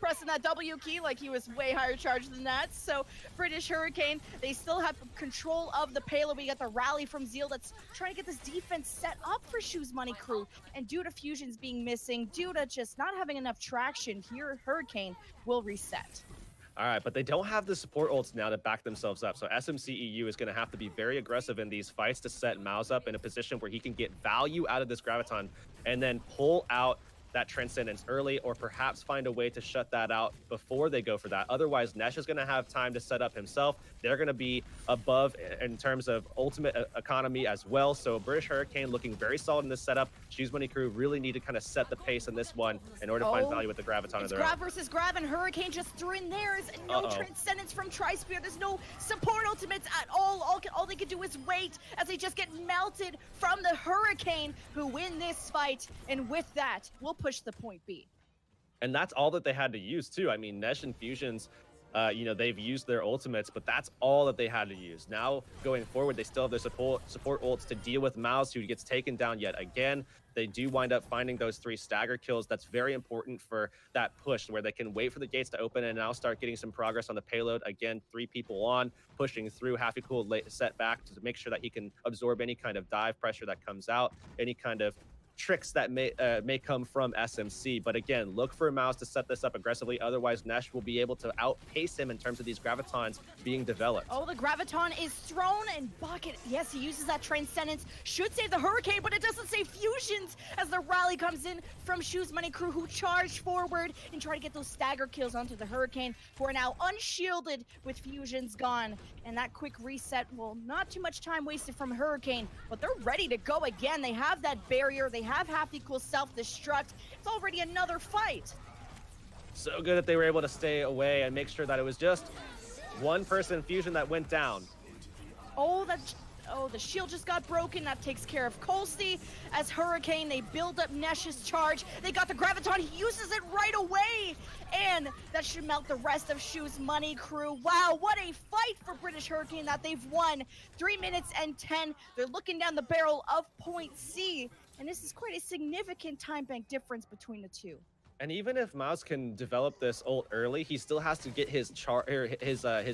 pressing that W key like he was way higher charge than that. So British Hurricane, they still have control of the payload. We got the rally from Zeal that's trying to get this defense set up for Shoes Money Crew. And due to fusions being missing, due to just not having enough traction here, Hurricane will reset. All right, but they don't have the support ults now to back themselves up. So SMCEU is going to have to be very aggressive in these fights to set Mouse up in a position where he can get value out of this Graviton and then pull out that Transcendence early, or perhaps find a way to shut that out before they go for that. Otherwise, Nesh is going to have time to set up himself. They're going to be above in terms of ultimate economy as well. So British Hurricane looking very solid in this setup. Shoes Money Crew really need to kind of set the pace in this one in order to find value with the Graviton of their Grav own. versus Grav, and Hurricane just threw in theirs. No Transcendence from Tri-Spear. There's no support ultimates at all. All they can do is wait as they just get melted from the Hurricane, who win this fight. And with that, we'll push the point B. And that's all that they had to use too. I mean, Nesh and Fusions, they've used their ultimates, but that's all that they had to use. Now, going forward, they still have their support ults to deal with Mouse, who gets taken down yet again. They do wind up finding those 3 stagger kills. That's very important for that push, where they can wait for the gates to open and now start getting some progress on the payload. Again, 3 people on, pushing through. Happy Cool set back to make sure that he can absorb any kind of dive pressure that comes out, any kind of tricks that may come from SMC. But again, look for Mouse to set this up aggressively. Otherwise, Nesh will be able to outpace him in terms of these Gravitons being developed. Oh, the Graviton is thrown, and Bucket, yes, he uses that Transcendence. Should save the Hurricane, but it doesn't save Fusions as the rally comes in from Shoes Money Crew, who charge forward and try to get those stagger kills onto the Hurricane, who are now unshielded with Fusions gone. And that quick reset, well, not too much time wasted from Hurricane, but they're ready to go again. They have that barrier. They have half equal self-destruct. It's already another fight. So good that they were able to stay away and make sure that it was just one person Fusion that went down. Oh, the shield just got broken. That takes care of Colsey. As Hurricane, they build up Nesh's charge. They got the Graviton. He uses it right away. And that should melt the rest of Shoe's Money crew. Wow, what a fight for British Hurricane that they've won. 3 minutes and 10. They're looking down the barrel of point C. And this is quite a significant time bank difference between the two. And even if Mouse can develop this ult early, he still has to get his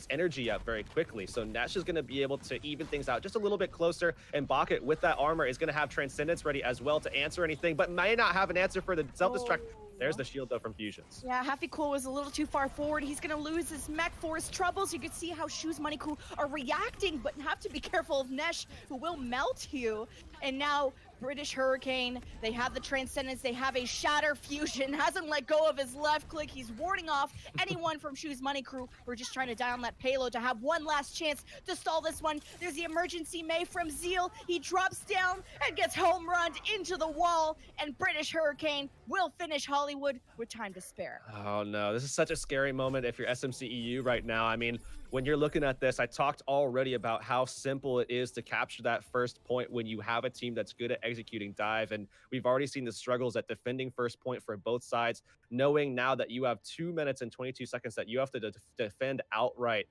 energy up very quickly. So Nesh is going to be able to even things out just a little bit closer, and Bucket with that armor is going to have Transcendence ready as well to answer anything, but may not have an answer for the self-destruct. There's the shield though from Fusions. Yeah, Happy Cool was a little too far forward. He's gonna lose his mech for his troubles. You can see how Shoes Money Crew are reacting, but have to be careful of Nesh, who will melt you. And now British Hurricane, they have the Transcendence, they have a Shatter Fusion, hasn't let go of his left click. He's warding off anyone from Shoes Money Crew who are just trying to down that payload to have one last chance to stall this one. There's the emergency May from Zeal. He drops down and gets home runned into the wall, and British Hurricane will finish Hollywood with time to spare. Oh no, this is such a scary moment if you're SMCEU right now. I mean, when you're looking at this, I talked already about how simple it is to capture that first point when you have a team that's good at executing dive. And we've already seen the struggles at defending first point for both sides, knowing now that you have 2 minutes and 22 seconds that you have to defend outright,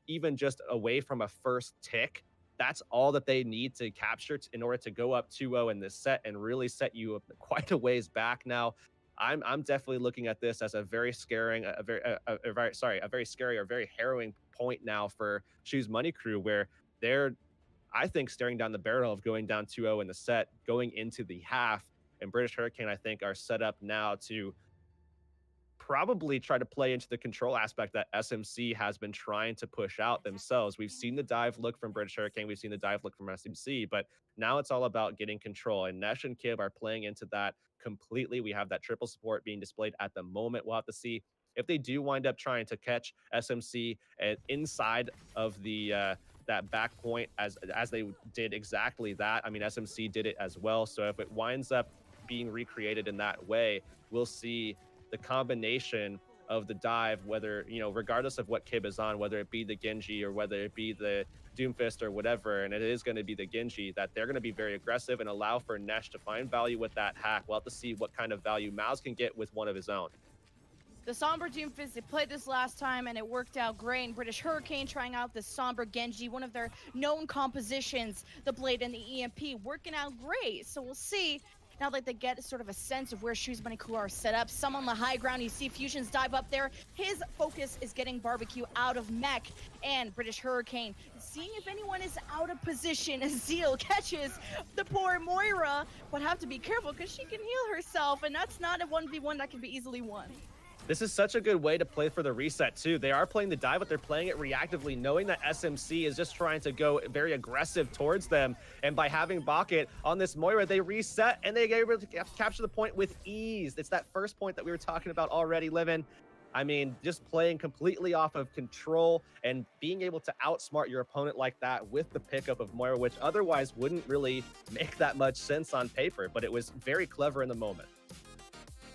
even just away from a first tick. That's all that they need to capture in order to go up 2-0 in this set and really set you up quite a ways back now. I'm definitely looking at this as a very scary or very harrowing point now for Shoes Money Crew, where they're, I think, staring down the barrel of going down 2-0 in the set, going into the half, and British Hurricane, I think, are set up now to probably try to play into the control aspect that SMC has been trying to push out themselves. We've seen the dive look from British Hurricane, we've seen the dive look from SMC, but now it's all about getting control, and Nesh and Kib are playing into that completely. We have that triple support being displayed at the moment. We'll have to see if they do wind up trying to catch SMC inside of the that back point as they did exactly that. I mean, SMC did it as well. So if it winds up being recreated in that way, we'll see the combination of the dive, whether, regardless of what Kib is on, whether it be the Genji or whether it be the Doomfist or whatever, and it is going to be the Genji, that they're going to be very aggressive and allow for Nesh to find value with that hack. We'll have to see what kind of value Mouse can get with one of his own. The Sombra Doomfist, they played this last time and it worked out great. And British Hurricane trying out the Sombra Genji, one of their known compositions, the Blade and the EMP, working out great. So we'll see. Now that they get sort of a sense of where Shoes Money Crew are set up, some on the high ground, you see Fusions dive up there. His focus is getting Barbecue out of mech, and British Hurricane seeing if anyone is out of position as Zeal catches the poor Moira, but have to be careful because she can heal herself, and that's not a 1v1 that can be easily won. This is such a good way to play for the reset, too. They are playing the dive, but they're playing it reactively, knowing that SMC is just trying to go very aggressive towards them. And by having Bucket on this Moira, they reset, and they get able to capture the point with ease. It's that first point that we were talking about already, Livin. I mean, just playing completely off of control and being able to outsmart your opponent like that with the pickup of Moira, which otherwise wouldn't really make that much sense on paper, but it was very clever in the moment.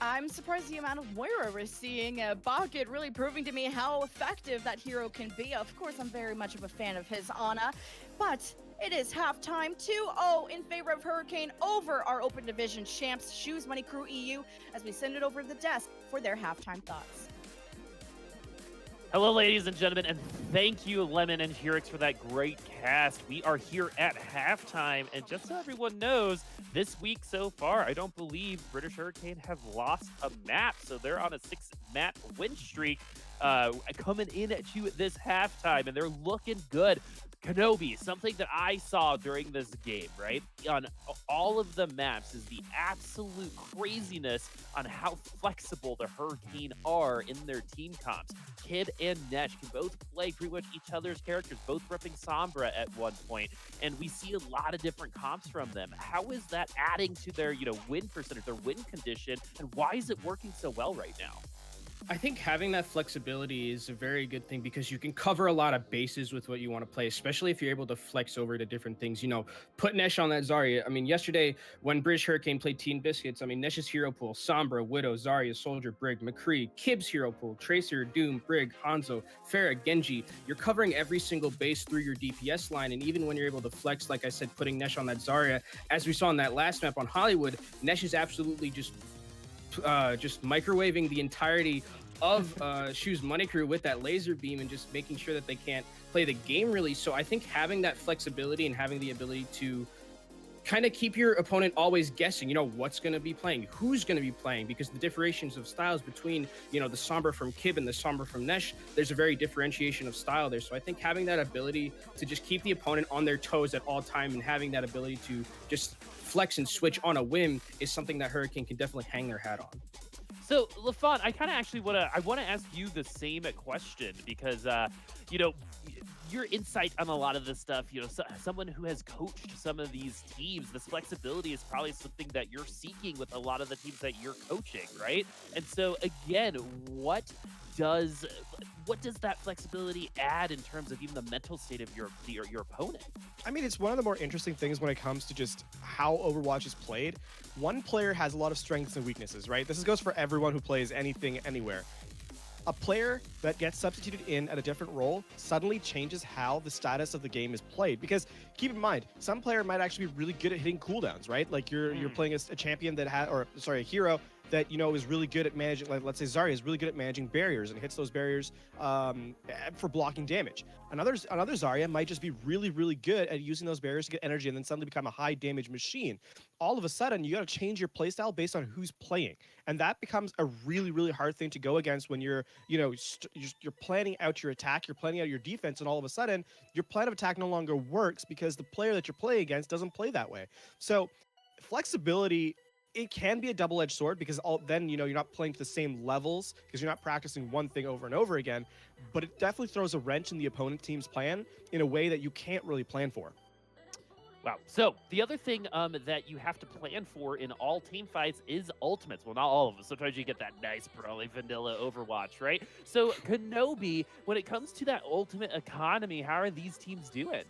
I'm surprised the amount of Moira we're seeing. Bucket really proving to me how effective that hero can be. Of course, I'm very much of a fan of his Ana, but it is halftime 2-0 in favor of Hurricane over our Open Division champs, Shoes Money Crew EU, as we send it over to the desk for their halftime thoughts. Hello, ladies and gentlemen, and thank you, Lemon and Hurix, for that great cast. We are here at halftime, and just so everyone knows, this week so far, I don't believe British Hurricane have lost a map, so they're on a 6-map win streak coming in at you at this halftime, and they're looking good. Kenobi, something that I saw during this game, right? On all of the maps is the absolute craziness on how flexible the Hurricane are in their team comps. Kid and Nesh can both play pretty much each other's characters, both repping Sombra at one point, and we see a lot of different comps from them. How is that adding to their, win percentage, their win condition, and why is it working so well right now? I think having that flexibility is a very good thing because you can cover a lot of bases with what you want to play, especially if you're able to flex over to different things. Put Nesh on that Zarya. I mean, yesterday when British Hurricane played Teen Biscuits, I mean, Nesh's hero pool: Sombra, Widow, Zarya, Soldier, Brig, McCree. Kib's hero pool: Tracer, Doom, Brig, Hanzo, Pharah, Genji. You're covering every single base through your DPS line, and even when you're able to flex, like I said, putting Nesh on that Zarya, as we saw in that last map on Hollywood, Nesh is absolutely just microwaving the entirety of Shu's Money Crew with that laser beam and just making sure that they can't play the game really. So I think having that flexibility and having the ability to kind of keep your opponent always guessing, what's going to be playing, who's going to be playing, because the differentiations of styles between, the Sombra from Kib and the Sombra from Nesh, there's a very differentiation of style there. So I think having that ability to just keep the opponent on their toes at all time and having that ability to just flex and switch on a whim is something that Hurricane can definitely hang their hat on. So, LaFont, I kind of actually want to ask you the same question because, your insight on a lot of this stuff, someone who has coached some of these teams, this flexibility is probably something that you're seeking with a lot of the teams that you're coaching, right? And so, again, what does that flexibility add in terms of even the mental state of your opponent? I mean, it's one of the more interesting things when it comes to just how Overwatch is played. One player has a lot of strengths and weaknesses, right? This goes for everyone who plays anything, anywhere. A player that gets substituted in at a different role suddenly changes how the status of the game is played. Because keep in mind, some player might actually be really good at hitting cooldowns, right? Like you're playing a champion that a hero that is really good at managing, like let's say Zarya is really good at managing barriers and hits those barriers for blocking damage. Another Zarya might just be really, really good at using those barriers to get energy and then suddenly become a high damage machine. All of a sudden, you got to change your playstyle based on who's playing, and that becomes a really, really hard thing to go against when you're planning out your attack, you're planning out your defense, and all of a sudden, your plan of attack no longer works because the player that you're playing against doesn't play that way. So, flexibility, it can be a double-edged sword because then you're not playing to the same levels because you're not practicing one thing over and over again, but it definitely throws a wrench in the opponent team's plan in a way that you can't really plan for. Wow. So the other thing that you have to plan for in all team fights is ultimates. Well, not all of them. Sometimes you get that nice, probably vanilla Overwatch, right? So Kenobi, when it comes to that ultimate economy, how are these teams doing?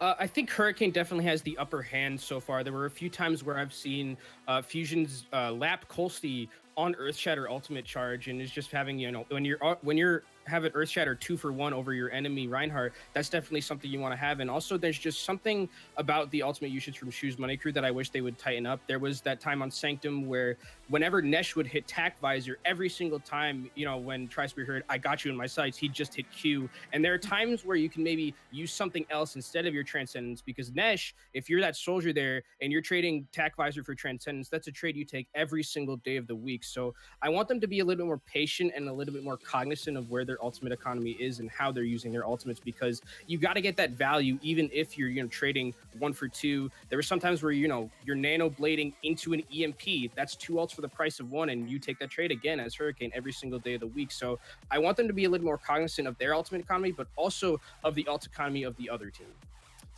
I think Hurricane definitely has the upper hand so far. There were a few times where I've seen Fusion's lap Colsty on Earthshatter ultimate charge and is just having, when you're having Earthshatter 2-for-1 over your enemy Reinhardt, that's definitely something you want to have. And also there's just something about the ultimate usage from Shu's Money Crew that I wish they would tighten up. There was that time on Sanctum where whenever Nesh would hit Tac Visor, every single time, when Trispear heard, I got you in my sights, he'd just hit Q. And there are times where you can maybe use something else instead of your Transcendence, because Nesh, if you're that soldier there and you're trading Tac Visor for Transcendence, that's a trade you take every single day of the week. So I want them to be a little bit more patient and a little bit more cognizant of where their ultimate economy is and how they're using their ultimates, because you got to get that value even if you're trading 1 for 2. There were some times where you're nano blading into an EMP. That's 2 ults for the price of 1, and you take that trade again as Hurricane every single day of the week. So I want them to be a little more cognizant of their ultimate economy, but also of the ult economy of the other team.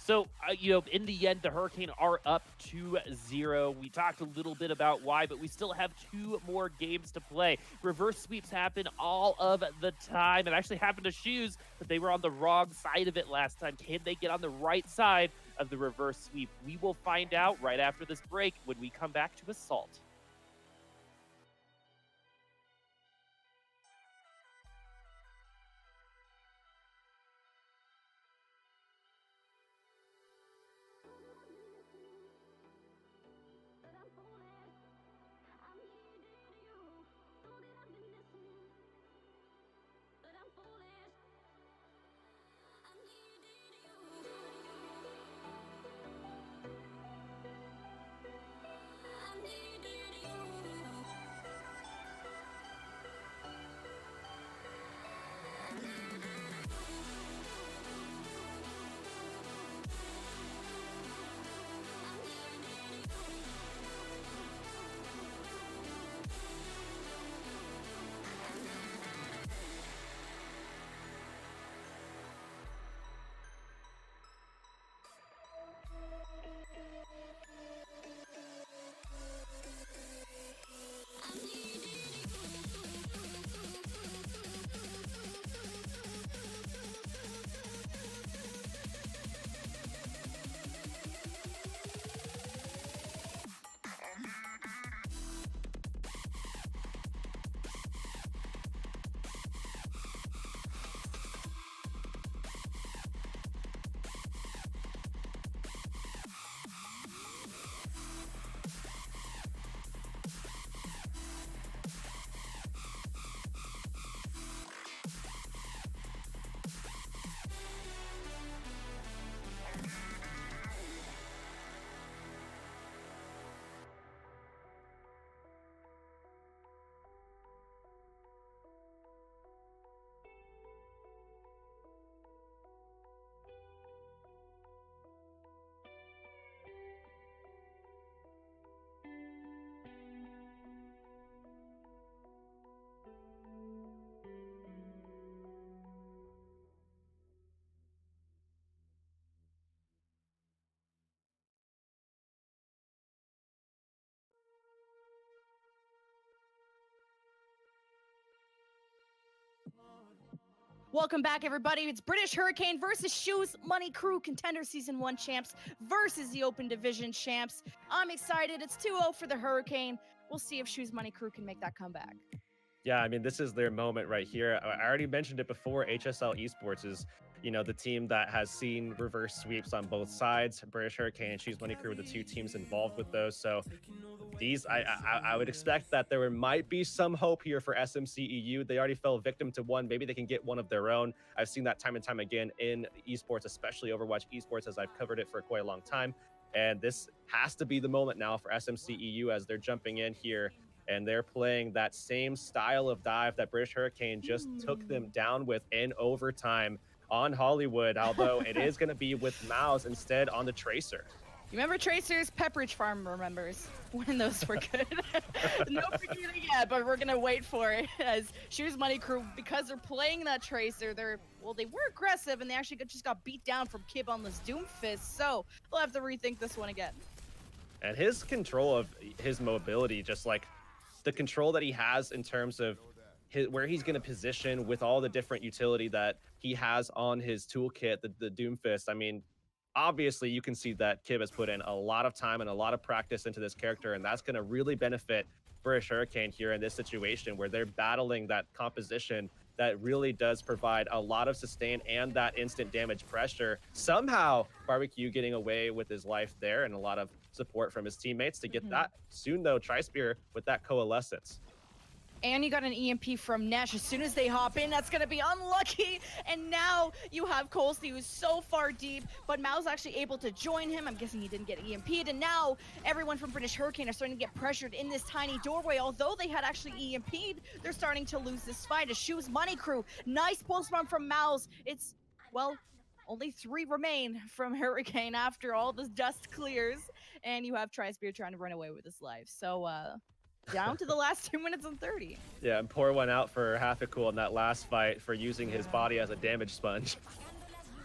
So, in the end, the Hurricane are up 2-0. We talked a little bit about why, but we still have 2 more games to play. Reverse sweeps happen all of the time. It actually happened to Shoes, but they were on the wrong side of it last time. Can they get on the right side of the reverse sweep? We will find out right after this break when we come back to Assault. Welcome back, everybody. It's British Hurricane versus Shoes Money Crew, Contender Season 1 champs versus the Open Division champs. I'm excited. It's 2-0 for the Hurricane. We'll see if Shoes Money Crew can make that comeback. Yeah, I mean, this is their moment right here. I already mentioned it before. HSL Esports is, the team that has seen reverse sweeps on both sides. British Hurricane and Choose Money Crew were the two teams involved with those. So these, I would expect that there might be some hope here for SMCEU. They already fell victim to one. Maybe they can get one of their own. I've seen that time and time again in esports, especially Overwatch esports, as I've covered it for quite a long time. And this has to be the moment now for SMCEU as they're jumping in here. And they're playing that same style of dive that British Hurricane just took them down with in overtime on Hollywood, although it is going to be with Mouse instead on the Tracer. You remember Tracers? Pepperidge Farm remembers when those were good. No forgetting yet, but we're going to wait for it as Shoes Money Crew, because they're playing that Tracer, they were aggressive and they actually just got beat down from Kib on this Doomfist, so they'll have to rethink this one again. And his control of his mobility, just like the control that he has in terms of where he's going to position with all the different utility that he has on his toolkit, the Doomfist. I mean, obviously you can see that Kib has put in a lot of time and a lot of practice into this character, and that's going to really benefit British Hurricane here in this situation where they're battling that composition that really does provide a lot of sustain and that instant damage pressure. Somehow Barbecue getting away with his life there, and a lot of support from his teammates to get that. Soon though, Tri-Spear with that coalescence. And you got an EMP from Nesh. As soon as they hop in, that's going to be unlucky. And now you have Colsey, who's so far deep, but Mao's actually able to join him. I'm guessing he didn't get EMP'd. And now everyone from British Hurricane are starting to get pressured in this tiny doorway. Although they had actually EMP'd, they're starting to lose this fight. A Shoes Money Crew. Nice pulse run from Mao's. It's, well, only 3 remain from Hurricane after all this dust clears. And you have Tri-Spear trying to run away with his life. So, down to the last 2 minutes and 30. Yeah, and pour one out for Half-Cool in that last fight for using his body as a damage sponge.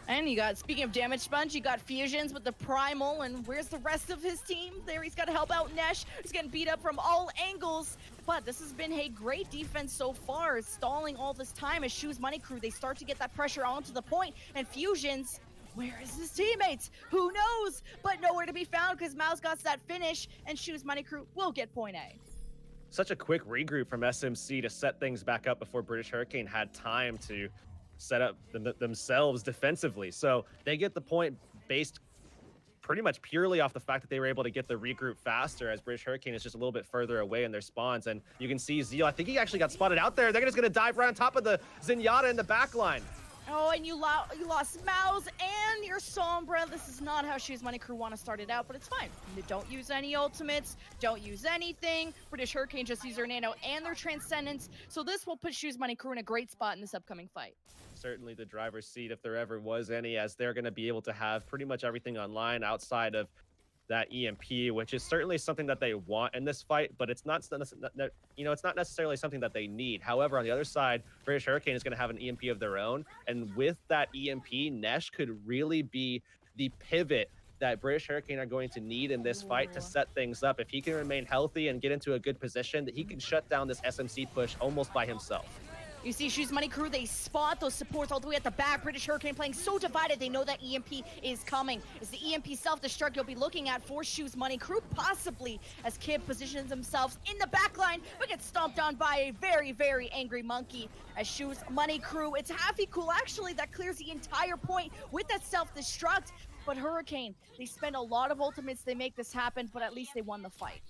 And you got, speaking of damage sponge, you got Fusions with the Primal, and where's the rest of his team? There, he's got to help out Nesh, who's getting beat up from all angles. But this has been a great defense so far, stalling all this time as Shoes Money Crew, they start to get that pressure onto the point, and Fusions, where is his teammates? Who knows? But nowhere to be found because Mouse got that finish, and Shoes Money Crew will get point A. Such a quick regroup from SMC to set things back up before British Hurricane had time to set up themselves defensively. So they get the point based pretty much purely off the fact that they were able to get the regroup faster, as British Hurricane is just a little bit further away in their spawns. And you can see Zeal, I think he actually got spotted out there. They're just going to dive right on top of the Zenyatta in the back line. Oh, and you lost Mouse and your Sombra. This is not how Shoes Money Crew want to start it out, but it's fine. Don't use any ultimates. Don't use anything. British Hurricane just use their Nano and their Transcendence. So this will put Shoes Money Crew in a great spot in this upcoming fight. Certainly the driver's seat, if there ever was any, as they're going to be able to have pretty much everything online outside of that EMP, which is certainly something that they want in this fight, but it's not, it's not necessarily something that they need. However, on the other side, British Hurricane is going to have an EMP of their own, and with that EMP, Nesh could really be the pivot that British Hurricane are going to need in this fight to set things up. If he can remain healthy and get into a good position, that he can shut down this SMC push almost by himself. You see Shoes Money Crew, they spot those supports all the way at the back. British Hurricane playing so divided, they know that EMP is coming. It's the EMP self-destruct you'll be looking at for Shoes Money Crew, possibly as Kib positions themselves in the back line, but gets stomped on by a very, very angry monkey. As Shoes Money Crew, it's Half-Cool actually that clears the entire point with that self-destruct. But Hurricane, they spend a lot of ultimates, they make this happen, but at least they won the fight.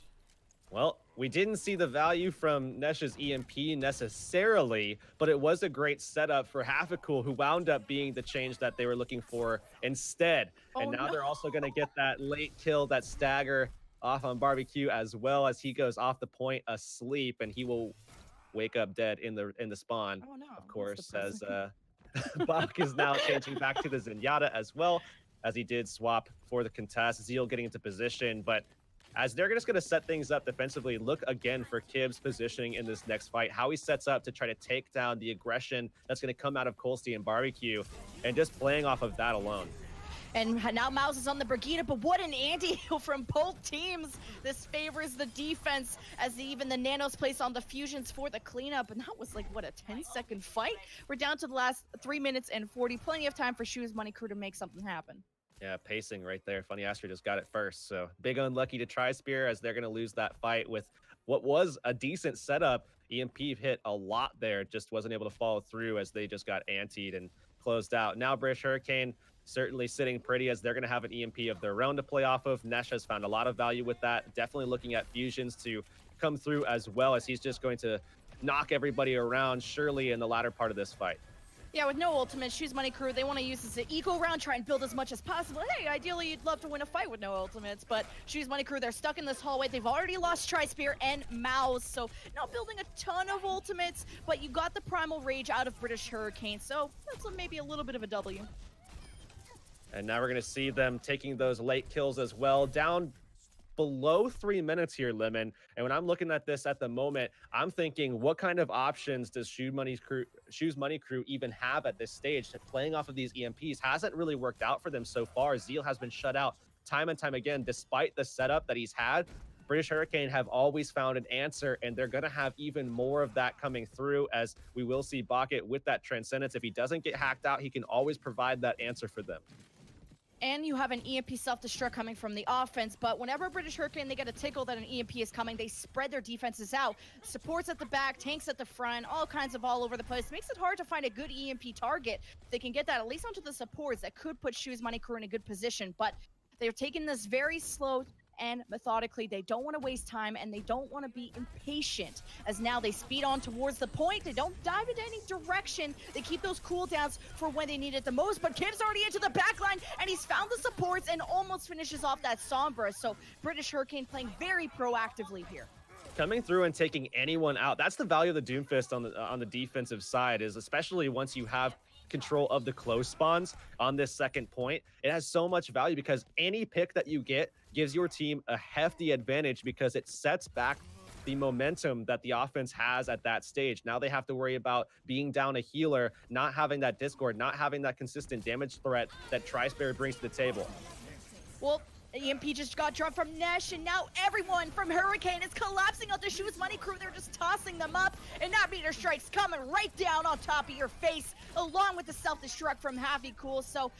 Well, we didn't see the value from Nesh's EMP necessarily, but it was a great setup for Half-Cool, who wound up being the change that they were looking for instead. And now they're also going to get that late kill, that stagger off on Barbecue, as well as he goes off the point asleep, and he will wake up dead in the spawn. Oh, no. Of course, as Bach is now changing back to the Zenyatta as well, as he did swap for the contest. Zeal getting into position, but as they're just going to set things up defensively, look again for Kib's positioning in this next fight, how he sets up to try to take down the aggression that's going to come out of Colsey and Barbecue, and just playing off of that alone. And now Mouse is on the Brigitte, but what an anti-heal from both teams. This favors the defense as even the Nanos place on the fusions for the cleanup. And that was like, what, a 10-second fight? We're down to the last 3 minutes and 40. Plenty of time for Shoes Money Crew to make something happen. Yeah, pacing right there. Funny Astro just got it first. So big unlucky to Tri-Spear as they're going to lose that fight with what was a decent setup. EMP hit a lot there, just wasn't able to follow through as they just got antied and closed out. Now British Hurricane certainly sitting pretty as they're going to have an EMP of their own to play off of. Nesh has found a lot of value with that. Definitely looking at fusions to come through as well, as he's just going to knock everybody around surely in the latter part of this fight. Yeah, with no ultimate, Shoes Money Crew, they want to use this as an eco round, try and build as much as possible. Hey, ideally, you'd love to win a fight with no ultimates, but Shoes Money Crew, they're stuck in this hallway. They've already lost Tri-Spear and Mouse, so not building a ton of ultimates, but you got the Primal Rage out of British Hurricane, so that's maybe a little bit of a W. And now we're going to see them taking those late kills as well, down below 3 minutes here, Lemon. And when I'm looking at this at the moment, I'm thinking, what kind of options does Shoes Money Crew even have at this stage? Playing off of these EMPs hasn't really worked out for them so far. Zeal has been shut out time and time again, despite the setup that he's had. British Hurricane have always found an answer, and they're going to have even more of that coming through, as we will see Bucket with that Transcendence. If he doesn't get hacked out, he can always provide that answer for them. And you have an EMP self-destruct coming from the offense, but whenever British Hurricane, they get a tickle that an EMP is coming, they spread their defenses out. Supports at the back, tanks at the front, all kinds of all over the place. Makes it hard to find a good EMP target. They can get that at least onto the supports that could put Shoes Money Crew in a good position, but they're taking this very slow and methodically. They don't want to waste time, and they don't want to be impatient, as now they speed on towards the point. They don't dive into any direction. They keep those cooldowns for when they need it the most, but Kim's already into the back line, and he's found the supports and almost finishes off that Sombra. So British Hurricane playing very proactively here. Coming through and taking anyone out. That's the value of the Doomfist on the defensive side, is especially once you have control of the close spawns on this second point. It has so much value because any pick that you get gives your team a hefty advantage, because it sets back the momentum that the offense has at that stage. Now they have to worry about being down a healer, not having that Discord, not having that consistent damage threat that Tri-Spear brings to the table. Well, EMP just got dropped from Nesh, and now everyone from Hurricane is collapsing on the Shoes Money Crew. They're just tossing them up, and that meter strike's coming right down on top of your face, along with the self-destruct from Happy Cool. So,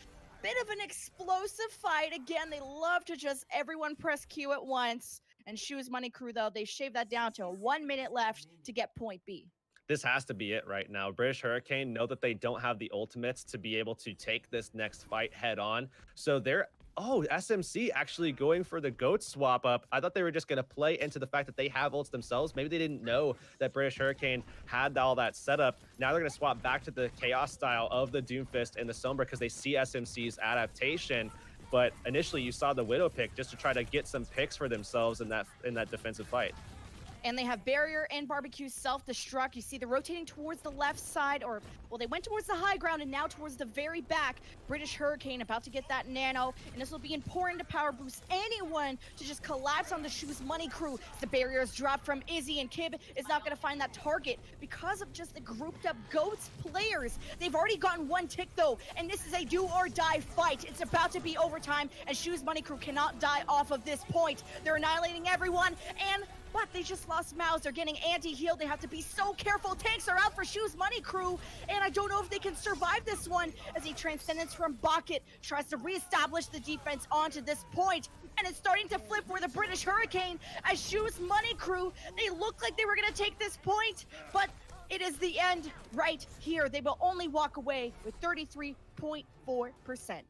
bit of an explosive fight. Again, they love to just everyone press Q at once. And Shoes Money Crew, though, they shaved that down to 1 minute left to get point B. This has to be it right now. British Hurricane know that they don't have the ultimates to be able to take this next fight head on. So they're SMC actually going for the GOAT swap up. I thought they were just going to play into the fact that they have ults themselves. Maybe they didn't know that British Hurricane had all that setup. Now they're going to swap back to the Chaos style of the Doomfist and the Sombra because they see SMC's adaptation. But initially you saw the Widow pick just to try to get some picks for themselves in that defensive fight. And they have Barrier and Barbecue self-destruct. You see they're rotating towards the left side, or, well, they went towards the high ground and now towards the very back. British Hurricane about to get that nano, and this will be important to power boost anyone to just collapse on the Shoes Money Crew. The barriers dropped from Izzy, and Kib is not going to find that target because of just the grouped up GOATS players. They've already gotten one tick, though, and this is a do-or-die fight. It's about to be overtime, and Shoes Money Crew cannot die off of this point. They're annihilating everyone, but they just lost Mouse. They're getting anti-healed. They have to be so careful. Tanks are out for Shoes Money Crew, and I don't know if they can survive this one, as a Transcendence from Bucket tries to reestablish the defense onto this point, and it's starting to flip for the British Hurricane as Shoes Money Crew. They look like they were going to take this point, but it is the end right here. They will only walk away with 33.4%.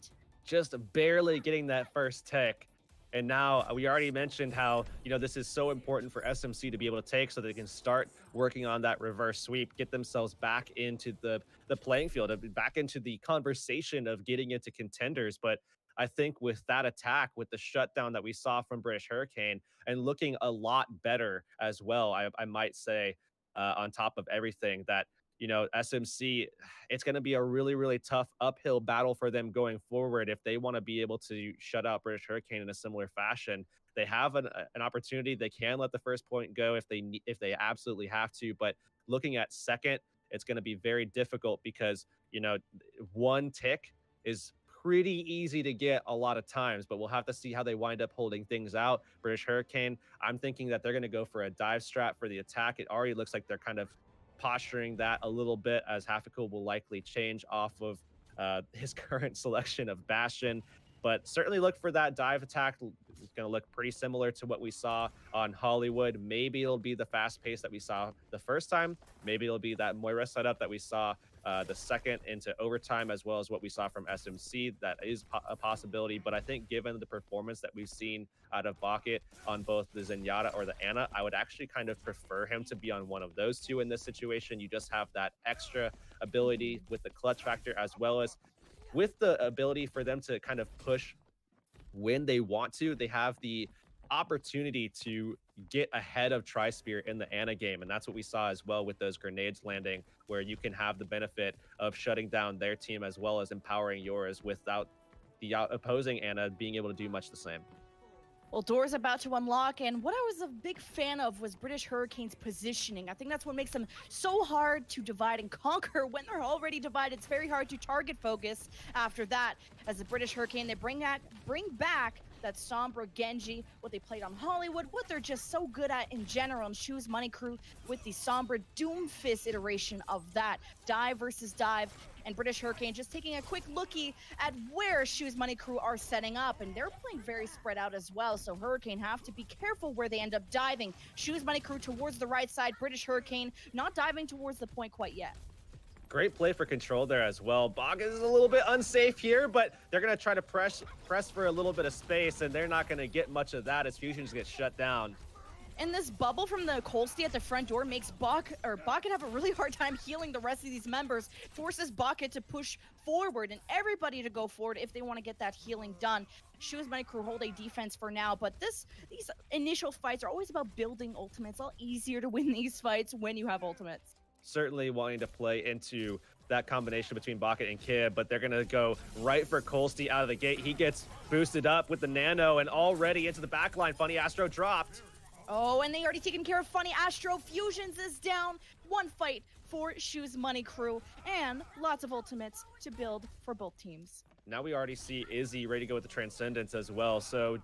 Just barely getting that first tick. And now we already mentioned how, this is so important for SMC to be able to take so they can start working on that reverse sweep, get themselves back into the playing field, back into the conversation of getting into contenders. But I think with that attack, with the shutdown that we saw from British Hurricane and looking a lot better as well, I might say, on top of everything, that SMC, it's going to be a really, really tough uphill battle for them going forward if they want to be able to shut out British Hurricane in a similar fashion. They have an opportunity. They can let the first point go if they absolutely have to. But looking at second, it's going to be very difficult because, one tick is pretty easy to get a lot of times, but we'll have to see how they wind up holding things out. British Hurricane, I'm thinking that they're going to go for a dive strat for the attack. It already looks like they're kind of posturing that a little bit, as Hafiko will likely change off of his current selection of Bastion. But certainly look for that dive attack. It's going to look pretty similar to what we saw on Hollywood. Maybe it'll be the fast pace that we saw the first time. Maybe it'll be that Moira setup that we saw the second into overtime, as well as what we saw from SMC. That is a possibility. But I think given the performance that we've seen out of Bucket on both the Zenyatta or the Ana, I would actually kind of prefer him to be on one of those two in this situation. You just have that extra ability with the clutch factor, as well as with the ability for them to kind of push when they want to. They have the opportunity to get ahead of Tri-Spear in the Ana game, and that's what we saw as well with those grenades landing, where you can have the benefit of shutting down their team as well as empowering yours without the opposing Ana being able to do much the same. Well, doors about to unlock, and what I was a big fan of was British Hurricane's positioning. I think that's what makes them so hard to divide and conquer. When they're already divided, it's very hard to target focus after that. As the British Hurricane, they bring back that Sombra Genji, what they played on Hollywood, what they're just so good at in general, and Shoes Money Crew with the Sombra Doomfist iteration of that. Dive versus dive, and British Hurricane just taking a quick lookie at where Shoes Money Crew are setting up, and they're playing very spread out as well, so Hurricane have to be careful where they end up diving. Shoes Money Crew towards the right side, British Hurricane not diving towards the point quite yet. Great play for control there as well. Bog is a little bit unsafe here, but they're going to try to press for a little bit of space, and they're not going to get much of that as Fusions get shut down. And this bubble from the Colsty at the front door makes Bucket have a really hard time healing the rest of these members, forces Bucket to push forward and everybody to go forward if they want to get that healing done. Shoes Money Crew hold a defense for now, but these initial fights are always about building ultimates. It's a lot easier to win these fights when you have ultimates. Certainly wanting to play into that combination between Bucket and Kib, but they're going to go right for Colsty out of the gate. He gets boosted up with the nano and already into the backline. Funny Astro dropped. Oh, and they already taken care of Funny Astro. Fusions is down. One fight for Shoes Money Crew, and lots of ultimates to build for both teams. Now we already see Izzy ready to go with the Transcendence as well. So,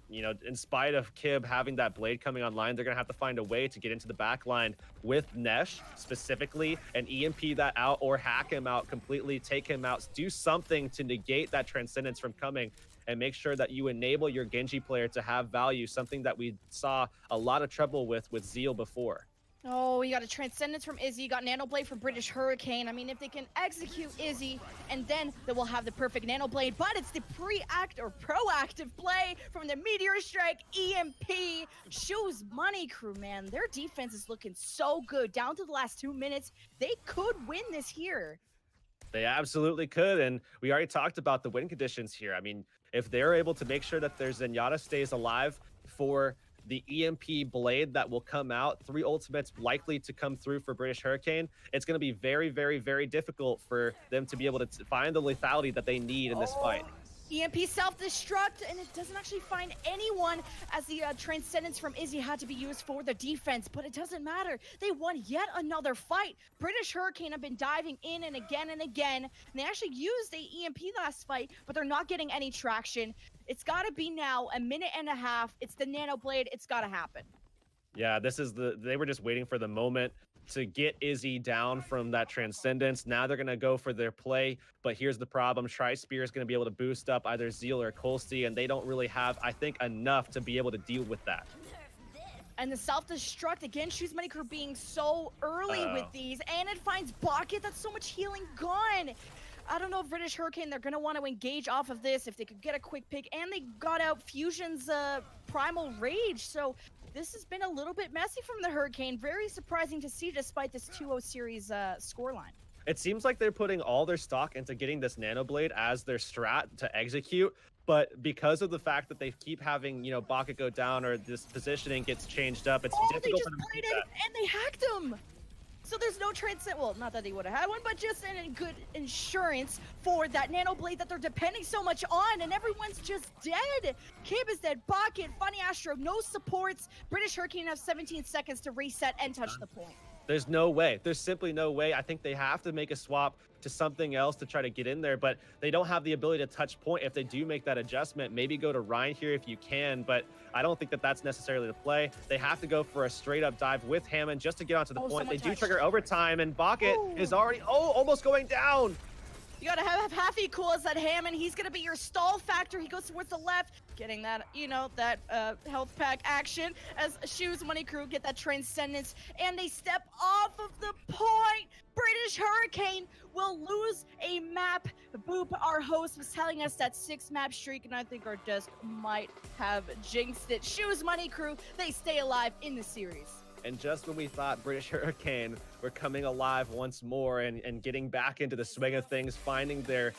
you know, in spite of Kib having that blade coming online, they're going to have to find a way to get into the back line with Nesh specifically and EMP that out or hack him out completely, take him out, do something to negate that Transcendence from coming and make sure that you enable your Genji player to have value, something that we saw a lot of trouble with Zeal before. Oh, you got a Transcendence from Izzy, you got Nano Blade from British Hurricane. I mean, if they can execute Izzy, and then they will have the perfect Nano Blade, but it's the proactive play from the Meteor Strike, EMP, Shoes Money Crew, man. Their defense is looking so good. Down to the last 2 minutes, they could win this here. They absolutely could, and we already talked about the win conditions here. I mean, if they're able to make sure that their Zenyatta stays alive for the EMP blade that will come out, 3 ultimates likely to come through for British Hurricane, it's going to be very, very, very difficult for them to be able to find the lethality that they need in this fight. EMP self-destruct, and it doesn't actually find anyone, as the Transcendence from Izzy had to be used for the defense, but it doesn't matter. They won yet another fight. British Hurricane have been diving in and again, and they actually used the EMP last fight, but they're not getting any traction. It's got to be now, a minute and a half. It's the Nano Blade. It's got to happen. Yeah, they were just waiting for the moment to get Izzy down from that Transcendence. Now they're going to go for their play, but here's the problem. Tri-Spear is going to be able to boost up either Zeal or Colsty, and they don't really have, I think, enough to be able to deal with that. And the self-destruct, again, Shoes Money Crew being so early with these, and it finds Bucket. That's so much healing gone. I don't know if British Hurricane, they're going to want to engage off of this if they could get a quick pick, and they got out Fusion's Primal Rage, so this has been a little bit messy from the Hurricane. Very surprising to see despite this 2-0 series scoreline. It seems like they're putting all their stock into getting this Nano Blade as their strat to execute, but because of the fact that they keep having, you know, Bucket go down or this positioning gets changed up, it's difficult they just for them to played do it, that. and they hacked him! So there's no transcend. Well, not that they would have had one, but just a good insurance for that Nano Blade that they're depending so much on, and everyone's just dead. Kib is dead. Bucket, Funny Astro, no supports. British Hurricane have 17 seconds to reset and touch the point. There's no way. There's simply no way. I think they have to make a swap to something else to try to get in there, but they don't have the ability to touch point. If they do make that adjustment, maybe go to Ryan here if you can, but I don't think that that's necessarily the play. They have to go for a straight up dive with Hammond just to get onto the point. They do trigger overtime, and Bucket is already, almost going down. You gotta have half equal as that Hammond. He's gonna be your stall factor. He goes towards the left, getting that, that health pack action as Shoes Money Crew get that transcendence, and they step off of the point. British Hurricane will lose a map. Boop, our host, was telling us that 6-map streak, and I think our desk might have jinxed it. Shoes Money Crew, they stay alive in the series. And just when we thought British Hurricane were coming alive once more and getting back into the swing of things, finding their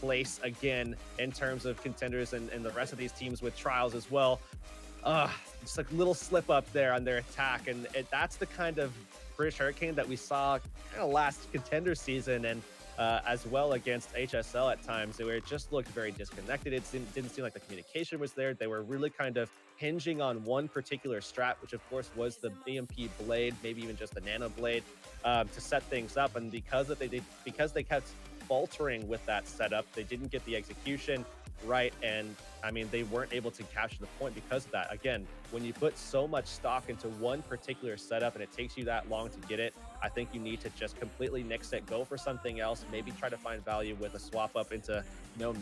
place again in terms of contenders and the rest of these teams with trials as well, just a little slip up there on their attack. And that's the kind of British Hurricane that we saw kind of last contender season, and as well against HSL at times, where it just looked very disconnected. It didn't seem like the communication was there. They were really kind of hinging on one particular strat, which of course was the EMP blade, maybe even just the nano blade, to set things up. And because they kept faltering with that setup, they didn't get the execution right. And I mean, they weren't able to capture the point because of that. Again, when you put so much stock into one particular setup and it takes you that long to get it, I think you need to just completely nix it, go for something else, maybe try to find value with a swap up into,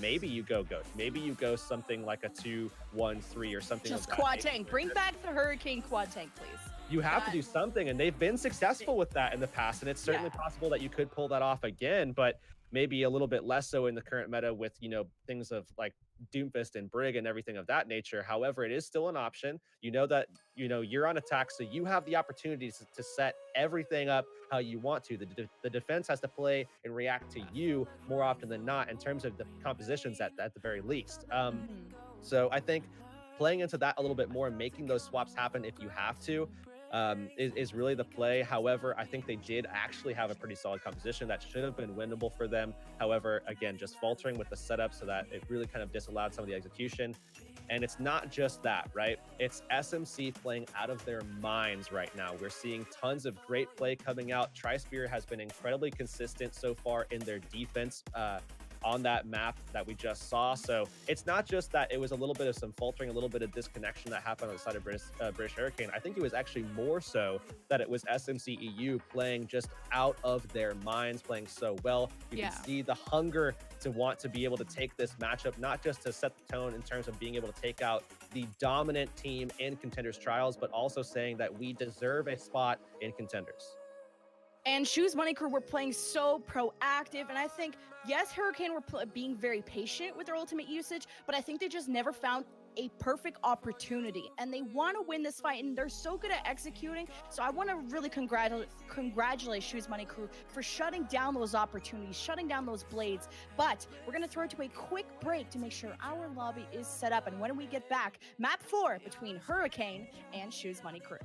maybe you go Ghost, maybe you go something like a 2-1-3 or something. Just quad tank. Bring back the Hurricane quad tank, please. You have to do something, and they've been successful with that in the past, and it's certainly possible that you could pull that off again, but maybe a little bit less so in the current meta with, things of like Doomfist and Brig and everything of that nature. However, it is still an option. That, you're on attack, so you have the opportunity to set everything up how you want to. The defense has to play and react to you more often than not in terms of the compositions at the very least. So I think playing into that a little bit more and making those swaps happen if you have to, is really the play. However, I think they did actually have a pretty solid composition that should have been winnable for them. However, again, just faltering with the setup so that it really kind of disallowed some of the execution. And it's not just that, right? It's SMC playing out of their minds right now. We're seeing tons of great play coming out. Tri-Spear has been incredibly consistent so far in their defense on that map that we just saw. So it's not just that it was a little bit of some faltering, a little bit of disconnection that happened on the side of British Hurricane. I think it was actually more so that it was SMC EU playing just out of their minds, playing so well. You can see the hunger to want to be able to take this matchup, not just to set the tone in terms of being able to take out the dominant team in Contenders Trials, but also saying that we deserve a spot in Contenders. And Shoes Money Crew were playing so proactive, and I think, yes, Hurricane were being very patient with their ultimate usage, but I think they just never found a perfect opportunity, and they want to win this fight, and they're so good at executing. So I want to really congratulate Shoes Money Crew for shutting down those opportunities, shutting down those blades. But we're going to throw it to a quick break to make sure our lobby is set up, and when we get back, map 4 between Hurricane and Shoes Money Crew.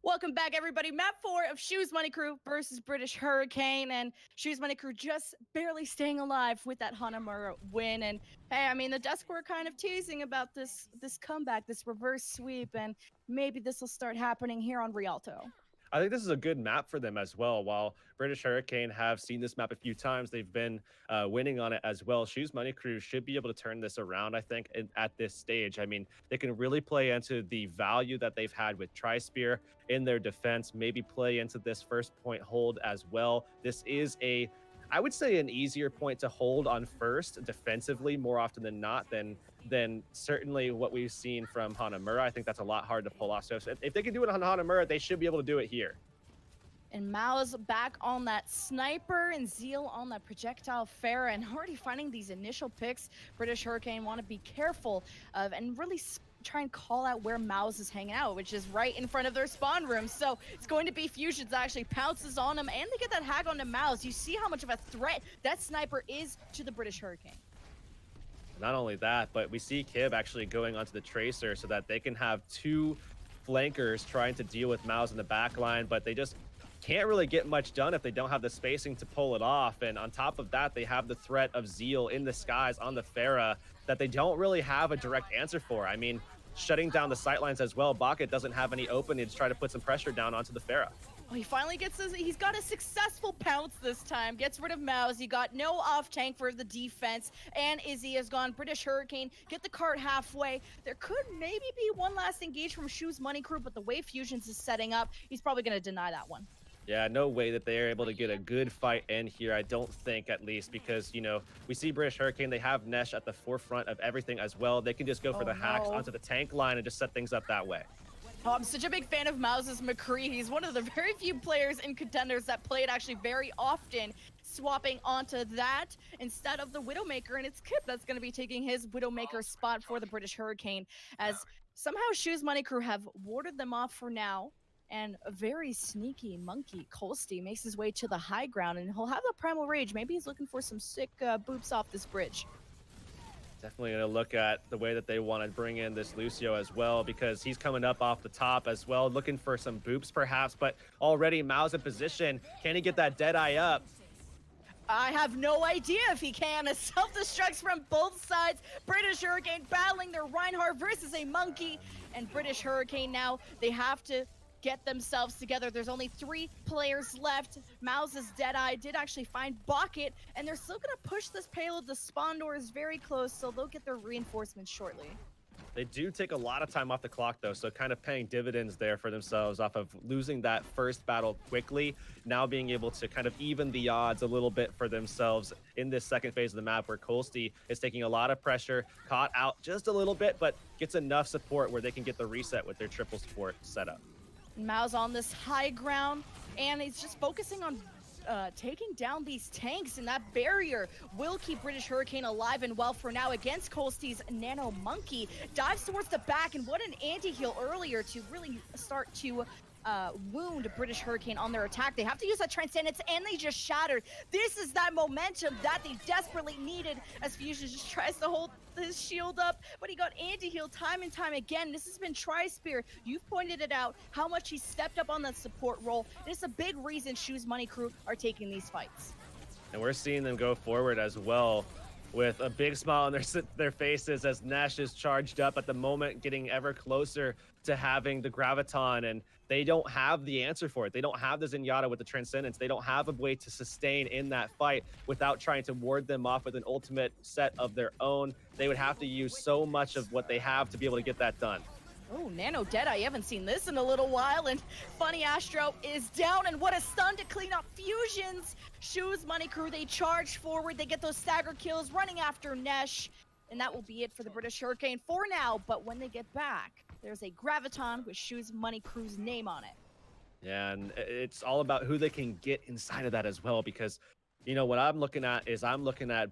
Welcome back, everybody. Map 4 of Shoes Money Crew versus British Hurricane, and Shoes Money Crew just barely staying alive with that Hanamura win. And hey, I mean, the desk were kind of teasing about this comeback, this reverse sweep, and maybe this will start happening here on Rialto. I think this is a good map for them as well. While British Hurricane have seen this map a few times, they've been winning on it as well. Shoes Money Crew should be able to turn this around, I think, at this stage. I mean, they can really play into the value that they've had with Tri-Spear in their defense, maybe play into this first point hold as well. This is I would say an easier point to hold on first defensively more often than not than certainly what we've seen from Hanamura. I think that's a lot hard to pull off. So if they can do it on Hanamura, they should be able to do it here. And Mao's back on that sniper and Zeal on that projectile Farah, and already finding these initial picks. British Hurricane want to be careful of and really try and call out where Mao's is hanging out, which is right in front of their spawn room. So it's going to be Fusions that actually pounces on him, and they get that hag onto Mao's. You see how much of a threat that sniper is to the British Hurricane. Not only that, but we see Kib actually going onto the Tracer so that they can have two flankers trying to deal with Mao's in the back line, but they just can't really get much done if they don't have the spacing to pull it off. And on top of that, they have the threat of Zeal in the skies on the Farah that they don't really have a direct answer for. I mean, shutting down the sightlines as well. Bucket doesn't have any opening to try to put some pressure down onto the Farah. Oh, he finally gets this. He's got a successful pounce this time. Gets rid of Mao's. He got no off tank for the defense. And Izzy has gone. British Hurricane get the cart halfway. There could maybe be one last engage from Shoes Money Crew, but the way Fusions is setting up, he's probably going to deny that one. Yeah, no way that they are able to get a good fight in here, I don't think, at least, because, you know, we see British Hurricane, they have Nesh at the forefront of everything as well. They can just go for the hacks onto the tank line and just set things up that way. Oh, I'm such a big fan of Mouse's McCree. He's one of the very few players in Contenders that play it actually very often, swapping onto that instead of the Widowmaker, and it's Kip that's going to be taking his Widowmaker spot for the British Hurricane, as somehow Shoes Money Crew have warded them off for now. And a very sneaky monkey, Kolsty, makes his way to the high ground, and he'll have the Primal Rage. Maybe he's looking for some sick boops off this bridge. Definitely going to look at the way that they want to bring in this Lucio as well, because he's coming up off the top as well, looking for some boops perhaps, but already Mao's in position. Can he get that Deadeye up? I have no idea if he can. A self-destructs from both sides. British Hurricane battling their Reinhardt versus a monkey, and British Hurricane now, they have to get themselves together. There's only 3 players left. Mouse's Deadeye did actually find Bucket, and they're still gonna push this payload. The spawn door is very close, so they'll get their reinforcements shortly. They do take a lot of time off the clock, though, so kind of paying dividends there for themselves off of losing that first battle quickly, now being able to kind of even the odds a little bit for themselves in this second phase of the map, where Kolsty is taking a lot of pressure, caught out just a little bit, but gets enough support where they can get the reset with their triple support setup. Mao's on this high ground, and he's just focusing on taking down these tanks, and that barrier will keep British Hurricane alive and well for now against Kolsty's Nano Monkey. Dives towards the back, and what an anti-heal earlier to really start to wound British Hurricane on their attack. They have to use that Transcendence, and they just shattered. This is that momentum that they desperately needed, as Fusion just tries to hold his shield up, but he got anti-heal time and time again. This has been Tri-Spear. You've pointed it out, how much he stepped up on that support role. It's a big reason Shoes Money Crew are taking these fights. And we're seeing them go forward as well, with a big smile on their faces as Nesh is charged up at the moment, getting ever closer to having the Graviton, and they don't have the answer for it. They don't have the Zenyatta with the Transcendence. They don't have a way to sustain in that fight without trying to ward them off with an ultimate set of their own. They would have to use so much of what they have to be able to get that done. Oh, Nano Deadeye, you haven't seen this in a little while, and Funny Astro is down, and what a stun to clean up Fusions. Shoes Money Crew, they charge forward, they get those stagger kills, running after Nesh, and that will be it for the British Hurricane for now, but when they get back, there's a Graviton with Shoes Money Crew's name on it. Yeah, and it's all about who they can get inside of that as well, because you know, what I'm looking at is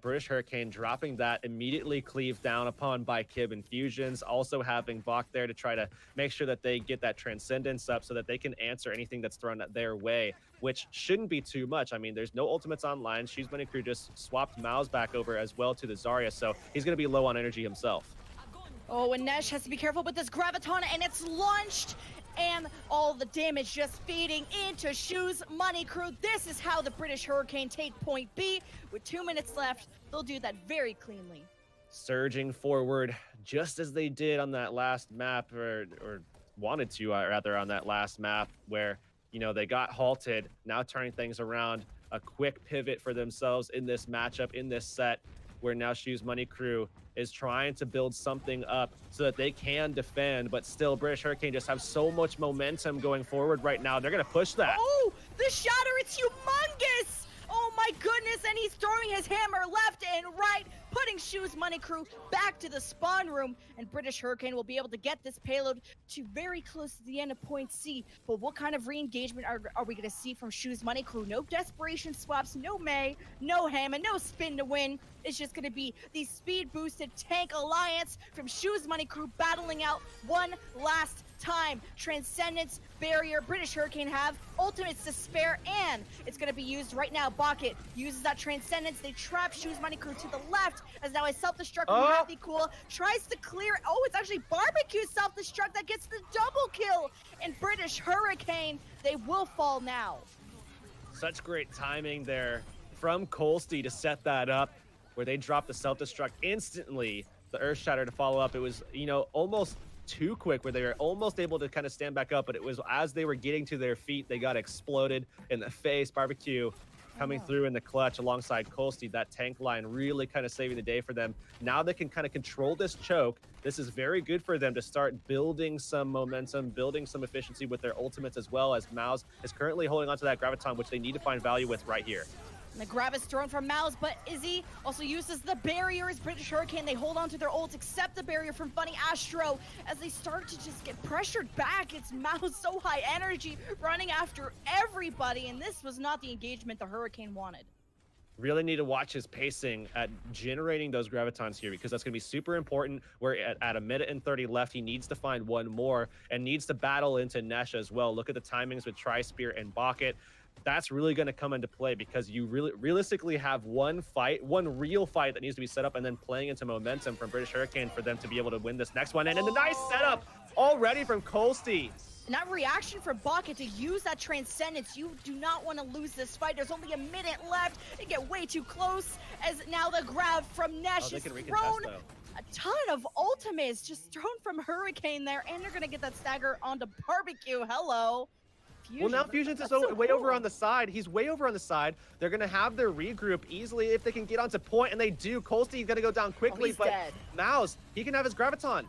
British Hurricane dropping that immediately cleaved down upon by Kib and Fusions, also having Bach there to try to make sure that they get that Transcendence up so that they can answer anything that's thrown their way, which shouldn't be too much. I mean, there's no ultimates online. Shoes Money Crew just swapped Mao's back over as well to the Zarya, so he's going to be low on energy himself. Oh, and Nesh has to be careful with this Graviton, and it's launched! And all the damage just feeding into Shoes Money Crew. This is how the British Hurricane take point B. With 2 minutes left, they'll do that very cleanly. Surging forward, just as they did on that last map, or wanted to, rather, on that last map, where, you know, they got halted, now turning things around, a quick pivot for themselves in this matchup, in this set, where now Shoes Money Crew is trying to build something up so that they can defend, but still British Hurricane just have so much momentum going forward right now. They're gonna push that. Oh, the shatter, it's humongous! Oh my goodness, and he's throwing his hammer left and right, putting Shoes Money Crew back to the spawn room, and British Hurricane will be able to get this payload to very close to the end of point C. But what kind of re-engagement are we going to see from Shoes Money Crew? No desperation swaps, no May, no Hammer, no spin to win. It's just going to be the speed-boosted tank alliance from Shoes Money Crew battling out one last time. Transcendence, Barrier, British Hurricane have ultimates to spare, and it's going to be used right now. Bucket uses that Transcendence. They trap Shoes Money Crew to the left, as now a self-destruct from Happy Cool tries to clear. Oh, it's actually Barbecue self-destruct that gets the double kill. And British Hurricane, they will fall now. Such great timing there from Colsty to set that up, where they dropped the self-destruct instantly. The Earth Shatter to follow up. It was, you know, almost too quick, where they were almost able to kind of stand back up, but it was as they were getting to their feet, they got exploded in the face. Barbecue coming through in the clutch alongside Colsty. That tank line really kind of saving the day for them. Now they can kind of control this choke. This is very good for them to start building some momentum, building some efficiency with their ultimates, as well as Mouse is currently holding onto that Graviton, which they need to find value with right here. And the grab is thrown from Mouse, but Izzy also uses the barrier as British Hurricane. They hold on to their ults, accept the barrier from Funny Astro as they start to just get pressured back. It's Mouse, so high energy, running after everybody, and this was not the engagement the Hurricane wanted. Really need to watch his pacing at generating those Gravitons here, because that's going to be super important. We're at a minute and 30 left. He needs to find one more and needs to battle into Nesh as well. Look at the timings with Tri-Spear and Bucket. That's really going to come into play, because you realistically have one real fight that needs to be set up, and then playing into momentum from British Hurricane for them to be able to win this next one. And a nice setup already from Colsty. And that reaction from Bucket to use that Transcendence, you do not want to lose this fight. There's only a minute left. They get way too close, as now the grab from Nesh is thrown. A ton of ultimates just thrown from Hurricane there, and they're going to get that stagger onto Barbecue. Hello. Fusion. Well, now Fusion's is way over on the side. He's way over on the side. They're going to have their regroup easily if they can get onto point, and they do. Colsty's going to go down quickly, but dead. Mouse, he can have his Graviton.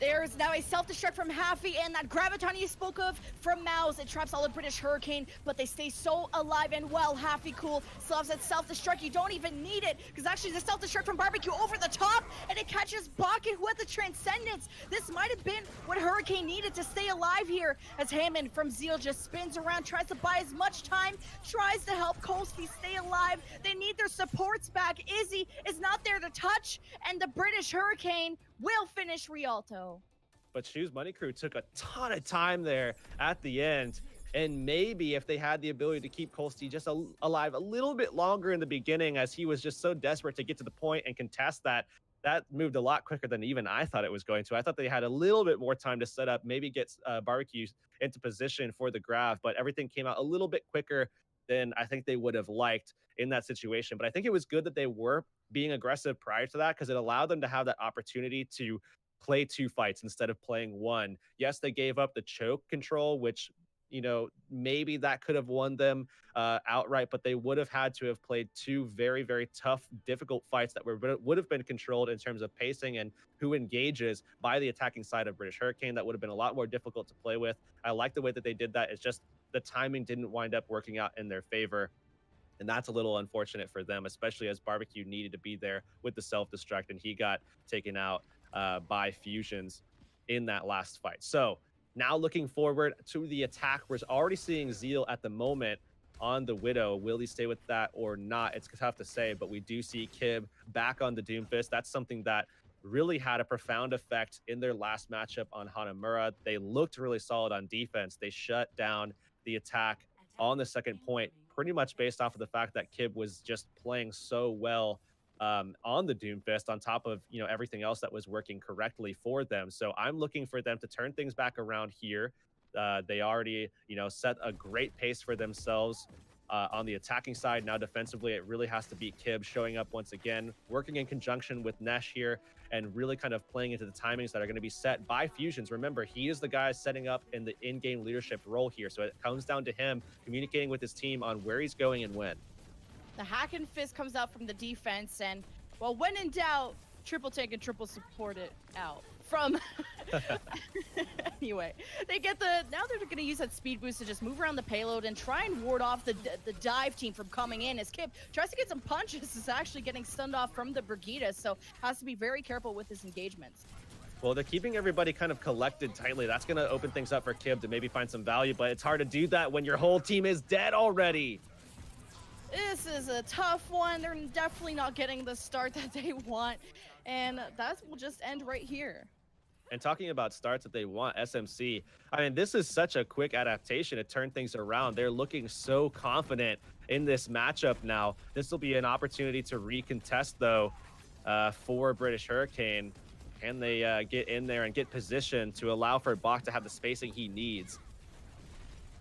There's now a self-destruct from Happy, and that Graviton you spoke of from Mouse. It traps all the British Hurricane, but they stay so alive and well. Happy Cool still has that self-destruct. You don't even need it, because actually the self-destruct from Barbecue over the top, and it catches Bucket, who had the Transcendence. This might have been what Hurricane needed to stay alive here, as Hammond from Zeal just spins around, tries to buy as much time, tries to help Colsty stay alive. They need their supports back. Izzy is not there to touch, and the British Hurricane will finish Rialto. But Shoes Money Crew took a ton of time there at the end. And maybe if they had the ability to keep Colsty just alive a little bit longer in the beginning, as he was just so desperate to get to the point and contest that moved a lot quicker than even I thought it was going to. I thought they had a little bit more time to set up, maybe get Barbecue into position for the grab, but everything came out a little bit quicker than I think they would have liked in that situation. But I think it was good that they were being aggressive prior to that, because it allowed them to have that opportunity to play two fights instead of playing one. Yes, they gave up the choke control, which, you know, maybe that could have won them outright, but they would have had to have played two very, very tough, difficult fights that would have been controlled in terms of pacing and who engages by the attacking side of British Hurricane. That would have been a lot more difficult to play with. I like the way that they did that. It's just the timing didn't wind up working out in their favor. And that's a little unfortunate for them, especially as Barbecue needed to be there with the self-destruct, and he got taken out by Fusions in that last fight. So now looking forward to the attack, we're already seeing Zeal at the moment on the Widow. Will he stay with that or not? It's tough to say, but we do see Kib back on the Doomfist. That's something that really had a profound effect in their last matchup on Hanamura. They looked really solid on defense. They shut down the attack on the second point, pretty much based off of the fact that Kib was just playing so well on the Doomfist, on top of, you know, everything else that was working correctly for them. So I'm looking for them to turn things back around here. They already, you know, set a great pace for themselves On the attacking side, now defensively, it really has to beat Kib, showing up once again, working in conjunction with Nesh here, and really kind of playing into the timings that are going to be set by Fusions. Remember, he is the guy setting up in the in-game leadership role here, so it comes down to him communicating with his team on where he's going and when. The hack and fist comes out from the defense, and well, when in doubt, triple tank and triple support it out from. Anyway, they get now they're going to use that speed boost to just move around the payload and try and ward off the dive team from coming in. As Kip tries to get some punches, is actually getting stunned off from the Brigida, so has to be very careful with his engagements. Well, they're keeping everybody kind of collected tightly. That's going to open things up for Kib to maybe find some value, but it's hard to do that when your whole team is dead already. This is a tough one. They're definitely not getting the start that they want, and that will just end right here. And talking about starts that they want, SMC, I mean, this is such a quick adaptation to turn things around. They're looking so confident in this matchup now. This will be an opportunity to recontest, though, for British Hurricane. Can they get in there and get positioned to allow for Bach to have the spacing he needs?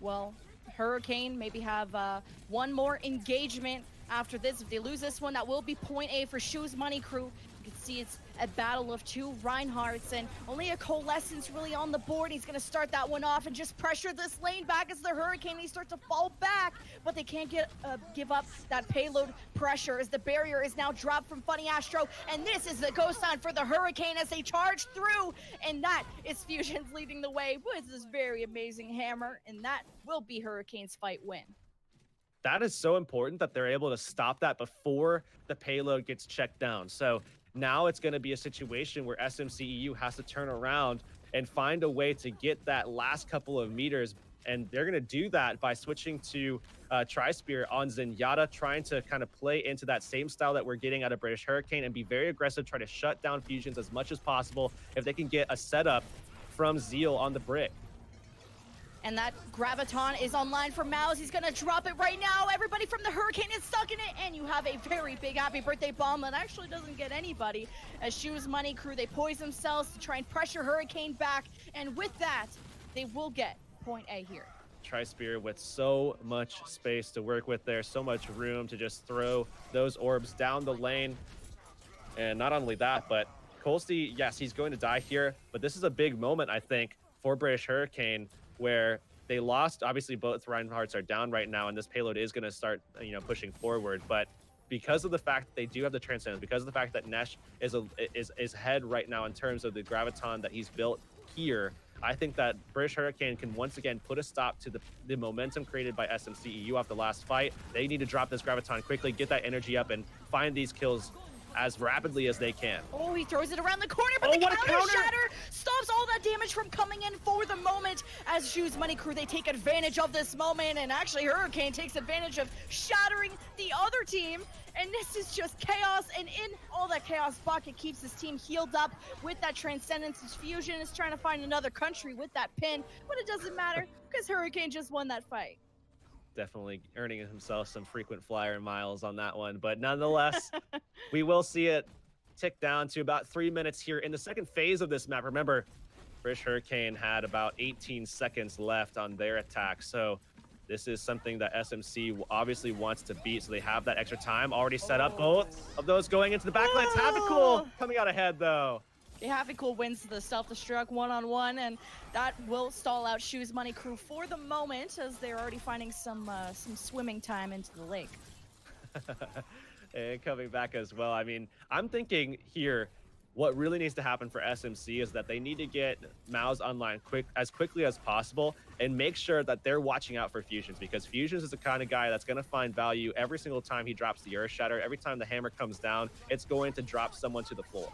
Well, Hurricane maybe have one more engagement after this. If they lose this one, that will be point A for Shoes Money Crew. You can see it's a battle of two Reinhardts, and only a Coalescence really on the board. He's going to start that one off and just pressure this lane back as the Hurricane. He starts to fall back, but they can't give up that payload pressure as the barrier is now dropped from Funny Astro, and this is the ghost sign for the Hurricane as they charge through, and that is Fusions leading the way with this very amazing hammer, and that will be Hurricane's fight win. That is so important that they're able to stop that before the payload gets checked down. So now it's going to be a situation where SMCEU has to turn around and find a way to get that last couple of meters. And they're going to do that by switching to Tri-Spear on Zenyatta, trying to kind of play into that same style that we're getting out of British Hurricane and be very aggressive, try to shut down Fusions as much as possible if they can get a setup from Zeal on the brick. And that Graviton is online for Mouse. He's gonna drop it right now. Everybody from the Hurricane is stuck in it, and you have a very big happy birthday bomb that actually doesn't get anybody. As Shoes Money Crew, they poise themselves to try and pressure Hurricane back, and with that, they will get point A here. Tri-Spear with so much space to work with there, so much room to just throw those orbs down the lane. And not only that, but Colsty, yes, he's going to die here, but this is a big moment, I think, for British Hurricane, where they lost. Obviously, both Reinhardts are down right now, and this payload is going to start, pushing forward. But because of the fact that they do have the Transcendence, because of the fact that Nesh is ahead right now in terms of the Graviton that he's built here, I think that British Hurricane can once again put a stop to the momentum created by SMCEU off the last fight. They need to drop this Graviton quickly, get that energy up, and find these kills as rapidly as they can. Oh, he throws it around the corner, but the counter shatter stops all that damage from coming in for the moment. As Shoes Money Crew, they take advantage of this moment, and actually Hurricane takes advantage of shattering the other team. And this is just chaos, and in all that chaos, Bucket keeps his team healed up with that Transcendence. His Fusion is trying to find another country with that pin, but it doesn't matter because Hurricane just won that fight. Definitely earning himself some frequent flyer miles on that one. But nonetheless, we will see it tick down to about 3 minutes here in the second phase of this map. Remember, British Hurricane had about 18 seconds left on their attack. So this is something that SMC obviously wants to beat. So they have that extra time already set up. Both of those going into the backlines. Havicool coming out ahead, though. Havicool wins the self-destruct one-on-one, and that will stall out Shoes Money Crew for the moment as they're already finding some swimming time into the lake. And coming back as well. I mean, I'm thinking here, what really needs to happen for SMC is that they need to get Mao's online as quickly as possible and make sure that they're watching out for Fusions, because Fusions is the kind of guy that's going to find value every single time he drops the Earth Shatter. Every time the hammer comes down, it's going to drop someone to the floor.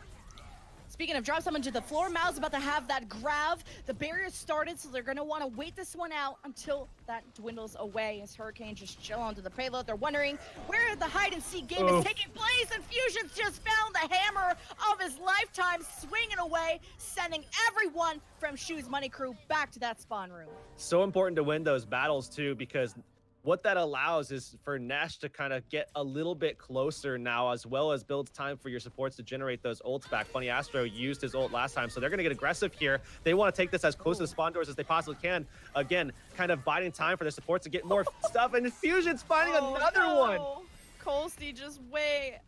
Speaking of drop someone to the floor, Mao's about to have that grav. The barrier started, so they're going to want to wait this one out until that dwindles away as Hurricane just chill onto the payload. They're wondering where the hide-and-seek game is taking place, and Fusions just found the hammer of his lifetime, swinging away, sending everyone from Shoes Money Crew back to that spawn room. So important to win those battles, too, because what that allows is for Nesh to kind of get a little bit closer now, as well as builds time for your supports to generate those ults back. Funny Astro used his ult last time, so they're going to get aggressive here. They want to take this as close to the spawn doors as they possibly can. Again, kind of biding time for their supports to get more stuff, and Fusion's finding another one. Colsty just way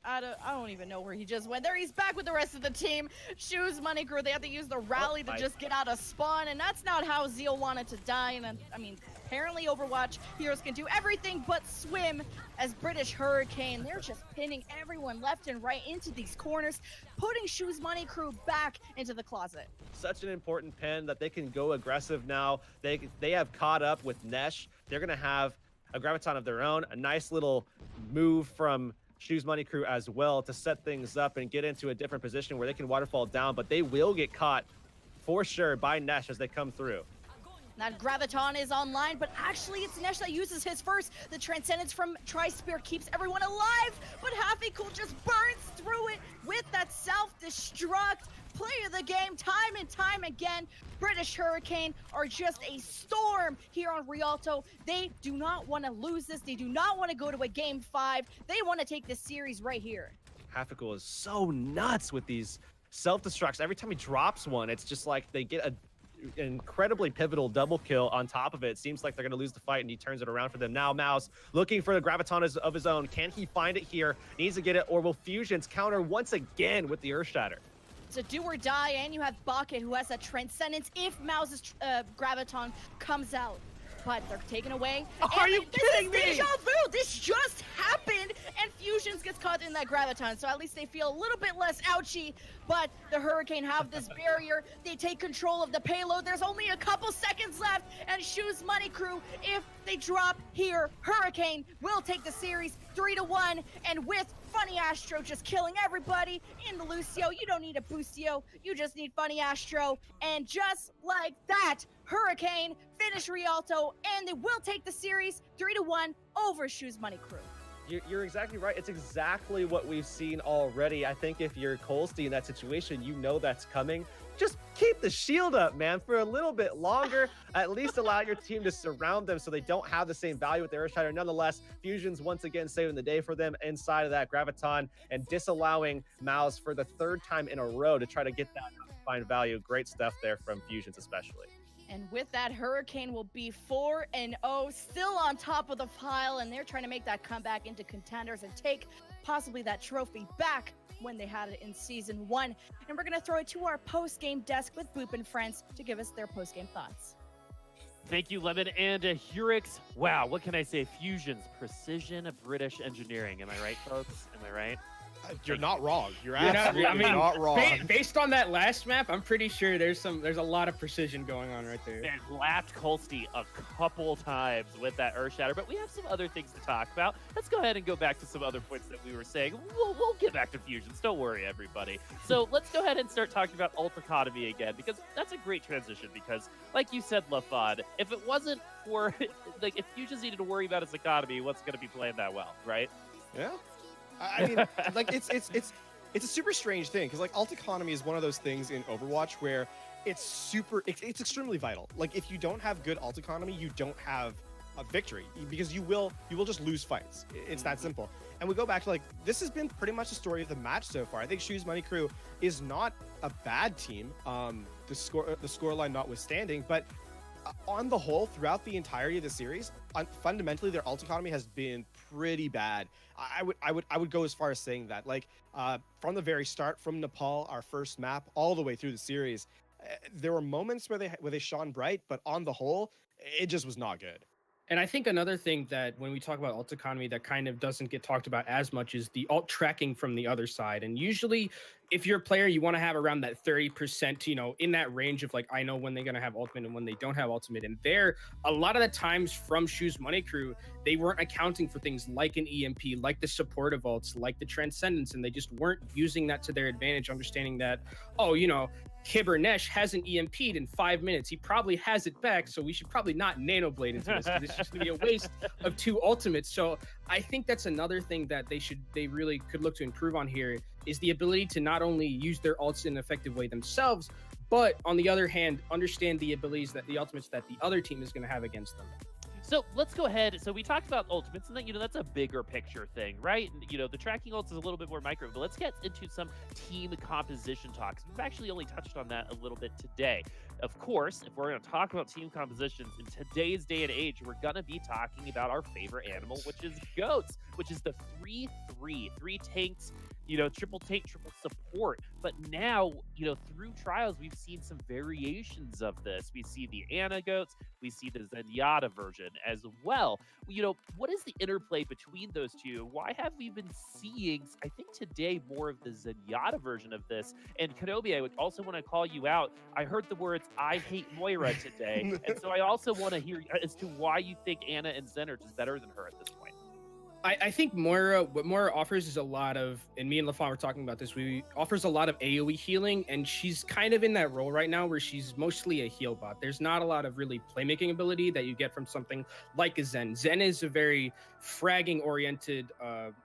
I don't even know where he just went. There he's back with the rest of the team. Shoes Money Crew, they have to use the rally to just get out of spawn, and that's not how Zeal wanted to die. And I mean, apparently Overwatch heroes can do everything but swim as British Hurricane. They're just pinning everyone left and right into these corners, putting Shoes Money Crew back into the closet. Such an important pin that they can go aggressive now. They have caught up with Nesh. They're going to have a Graviton of their own, a nice little move from Shoes Money Crew as well to set things up and get into a different position where they can waterfall down, but they will get caught for sure by Nesh as they come through. That Graviton is online, but actually it's Nesh that uses his first. The Transcendence from Tri-Spear keeps everyone alive, but Happy-Cool just burns through it with that self-destruct. Play of the game time and time again. British Hurricane are just a storm here on Rialto. They do not want to lose this. They do not want to go to a game 5. They want to take this series right here. Hafikul is so nuts with these self-destructs. Every time he drops one, it's just like they get an incredibly pivotal double kill on top of it. Seems like they're going to lose the fight, and he turns it around for them. Now Mouse looking for the Graviton of his own. Can he find it here? Needs to get it, or will Fusions counter once again with the Earth Shatter? It's a do or die, and you have Bucket who has a Transcendence if Mouse's Graviton comes out. But they're taken away. Are you kidding me? This is deja vu! This just happened, and Fusions gets caught in that Graviton, so at least they feel a little bit less ouchy. But the Hurricane have this barrier. They take control of the payload. There's only a couple seconds left, and Shoes Money Crew, if they drop here, Hurricane will take the series 3-1, and with Funny Astro just killing everybody in the Lucio. You don't need a Boostio, you just need Funny Astro. And just like that, Hurricane finish Rialto, and they will take the series 3-1 over Shoes Money Crew. You're exactly right. It's exactly what we've seen already. I think if you're Colsty in that situation, you know that's coming. Just keep the shield up, man, for a little bit longer. At least allow your team to surround them so they don't have the same value with the Earth Shatter. Nonetheless, Fusions once again saving the day for them inside of that Graviton and disallowing Mouse for the third time in a row to try to get that fine value. Great stuff there from Fusions especially. And with that, Hurricane will be 4-0, still on top of the pile, and they're trying to make that comeback into Contenders and take possibly that trophy back when they had it in Season 1. And we're going to throw it to our post-game desk with Boop and Friends to give us their post-game thoughts. Thank you, Lemon. And Hurix, wow, what can I say? Fusions, precision of British engineering. Am I right, folks? Am I right? You're not wrong. You're absolutely not wrong. Based on that last map, I'm pretty sure there's a lot of precision going on right there. Man, lapped Colsty a couple times with that Earth Shatter, but we have some other things to talk about. Let's go ahead and go back to some other points that we were saying. We'll get back to Fusions. Don't worry, everybody. So let's go ahead and start talking about ult economy again, because that's a great transition. Because, like you said, LaFod, if it wasn't for like if Fusions needed to worry about his economy, what's going to be playing that well, right? Yeah. I mean, like it's a super strange thing because like ult economy is one of those things in Overwatch where it's extremely vital. Like if you don't have good ult economy, you don't have a victory because you will just lose fights. It's that simple. And we go back to like this has been pretty much the story of the match so far. I think Shoes Money Crew is not a bad team, the scoreline notwithstanding, but on the whole, throughout the entirety of the series, fundamentally their ult economy has been pretty bad. I would go as far as saying that, like, from the very start, from Nepal, our first map, all the way through the series, there were moments where they shone bright, but on the whole, it just was not good. And I think another thing that when we talk about ult economy that kind of doesn't get talked about as much is the ult tracking from the other side. And usually if you're a player, you want to have around that 30%, in that range of like, I know when they're going to have ultimate and when they don't have ultimate. And there, a lot of the times from Shoes Money Crew, they weren't accounting for things like an EMP, like the supportive ults, like the Transcendence, and they just weren't using that to their advantage, understanding that, Kibber Nesh hasn't EMP'd in 5 minutes. He probably has it back, so we should probably not nanoblade into this because it's just going to be a waste of 2 ultimates. So I think that's another thing that they really could look to improve on here is the ability to not only use their ults in an effective way themselves, but on the other hand, understand the abilities that the ultimates that the other team is going to have against them. So let's go ahead. So we talked about ultimates, and then that's a bigger picture thing, right? And the tracking ults is a little bit more micro, but let's get into some team composition talks. We've actually only touched on that a little bit today. Of course, if we're going to talk about team compositions in today's day and age, we're going to be talking about our favorite animal, which is goats, which is the 3-3, 3 tanks, triple tank, triple support. But now, through trials, we've seen some variations of this. We see the Ana goats, we see the Zenyatta version as well. What is the interplay between those two? Why have we been seeing, I think today, more of the Zenyatta version of this? And Kenobi, I would also want to call you out. I heard the words "I hate Moira" today, and so I also want to hear as to why you think Ana and Zen are just better than her at this point. I think what Moira offers is a lot of, and me and LaFawn were talking about this, offers a lot of AoE healing, and she's kind of in that role right now where she's mostly a heal bot. There's not a lot of really playmaking ability that you get from something like a Zen. Zen is a very fragging-oriented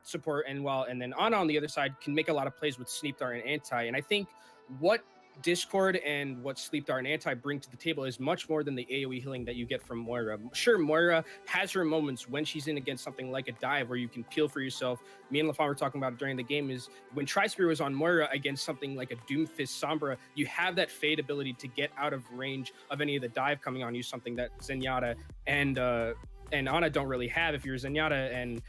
support, and then Ana on the other side can make a lot of plays with Sleep Dart and Anti, and I think what Discord and what Sleep Dart and Anti bring to the table is much more than the AoE healing that you get from Moira. Sure, Moira has her moments when she's in against something like a dive where you can peel for yourself. Me and LaFawn were talking about it during the game is when Tri-Spear was on Moira against something like a Doomfist Sombra, you have that fade ability to get out of range of any of the dive coming on you, something that Zenyatta and Ana don't really have. If you're Zenyatta and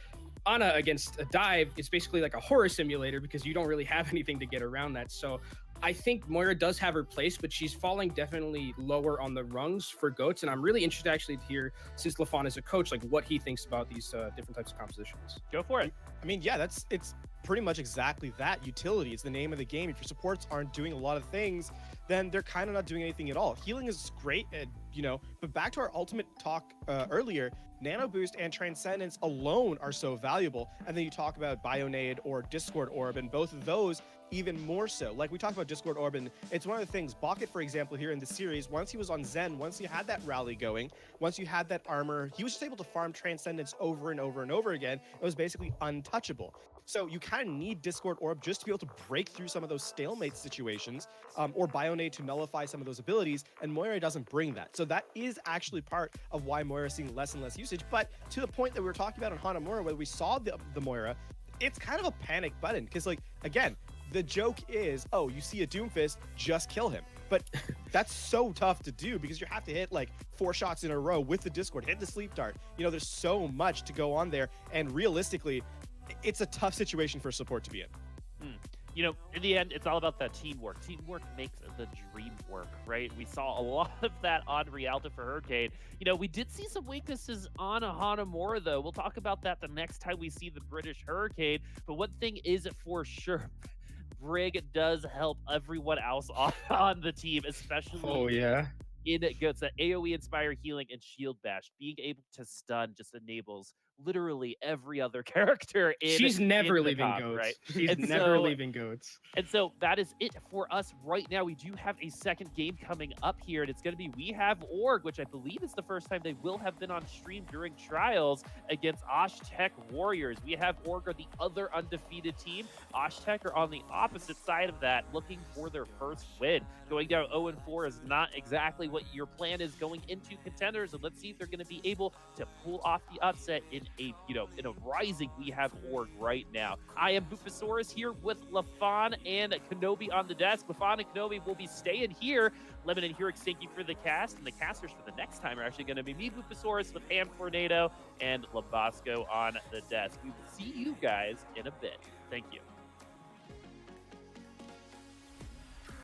Ana against a dive, it's basically like a horror simulator because you don't really have anything to get around that. So I think Moira does have her place, but she's falling definitely lower on the rungs for goats. And I'm really interested actually to hear, since LaFawn is a coach, like what he thinks about these different types of compositions. Go for it. I mean, yeah, it's pretty much exactly that. Utility is the name of the game. If your supports aren't doing a lot of things, then they're kind of not doing anything at all. Healing is great, but back to our ultimate talk earlier, Nano Boost and Transcendence alone are so valuable. And then you talk about Bionade or Discord Orb, and both of those even more so. Like we talked about Discord Orb, and it's one of the things, Bucket, for example, here in the series, once he was on Zen, once he had that rally going, once you had that armor, he was just able to farm Transcendence over and over and over again. It was basically untouchable. So you kind of need Discord Orb just to be able to break through some of those stalemate situations, or Bionade to nullify some of those abilities, and Moira doesn't bring that. So that is actually part of why Moira is seeing less and less usage. But to the point that we were talking about on Hanamura, where we saw the Moira, it's kind of a panic button, because, like, again, the joke is, oh, you see a Doomfist, just kill him. But that's so tough to do because you have to hit like 4 shots in a row with the Discord, hit the Sleep Dart. There's so much to go on there, and realistically, it's a tough situation for support to be in. In the end, it's all about that teamwork. Teamwork makes the dream work, right? We saw a lot of that on Rialto for Hurricane. We did see some weaknesses on Hanamura, though. We'll talk about that the next time we see the British Hurricane. But one thing is for sure, Brig does help everyone else on the team, especially in goats. That AoE Inspire Healing and Shield Bash, being able to stun just enables literally every other character She's never leaving comp, goats. right? She's never leaving goats. And so that is it for us right now. We do have a second game coming up here, and it's going to be We Have Org, which I believe is the first time they will have been on stream during trials against Tech Warriors. We Have Org are the other undefeated team. Tech are on the opposite side of that, looking for their first win. Going down 0-4 is not exactly what your plan is going into Contenders, and let's see if they're going to be able to pull off the upset in a rising We Have Org right now. I am Bufasaurus here with LaFawn and Kenobi on the desk. LaFawn and Kenobi will be staying here. Lemon and Hurix, thank you for the cast, and the casters for the next time are actually going to be me, Bufasaurus, with Ham Tornado and Labasco on the desk. We will see you guys in a bit. Thank you.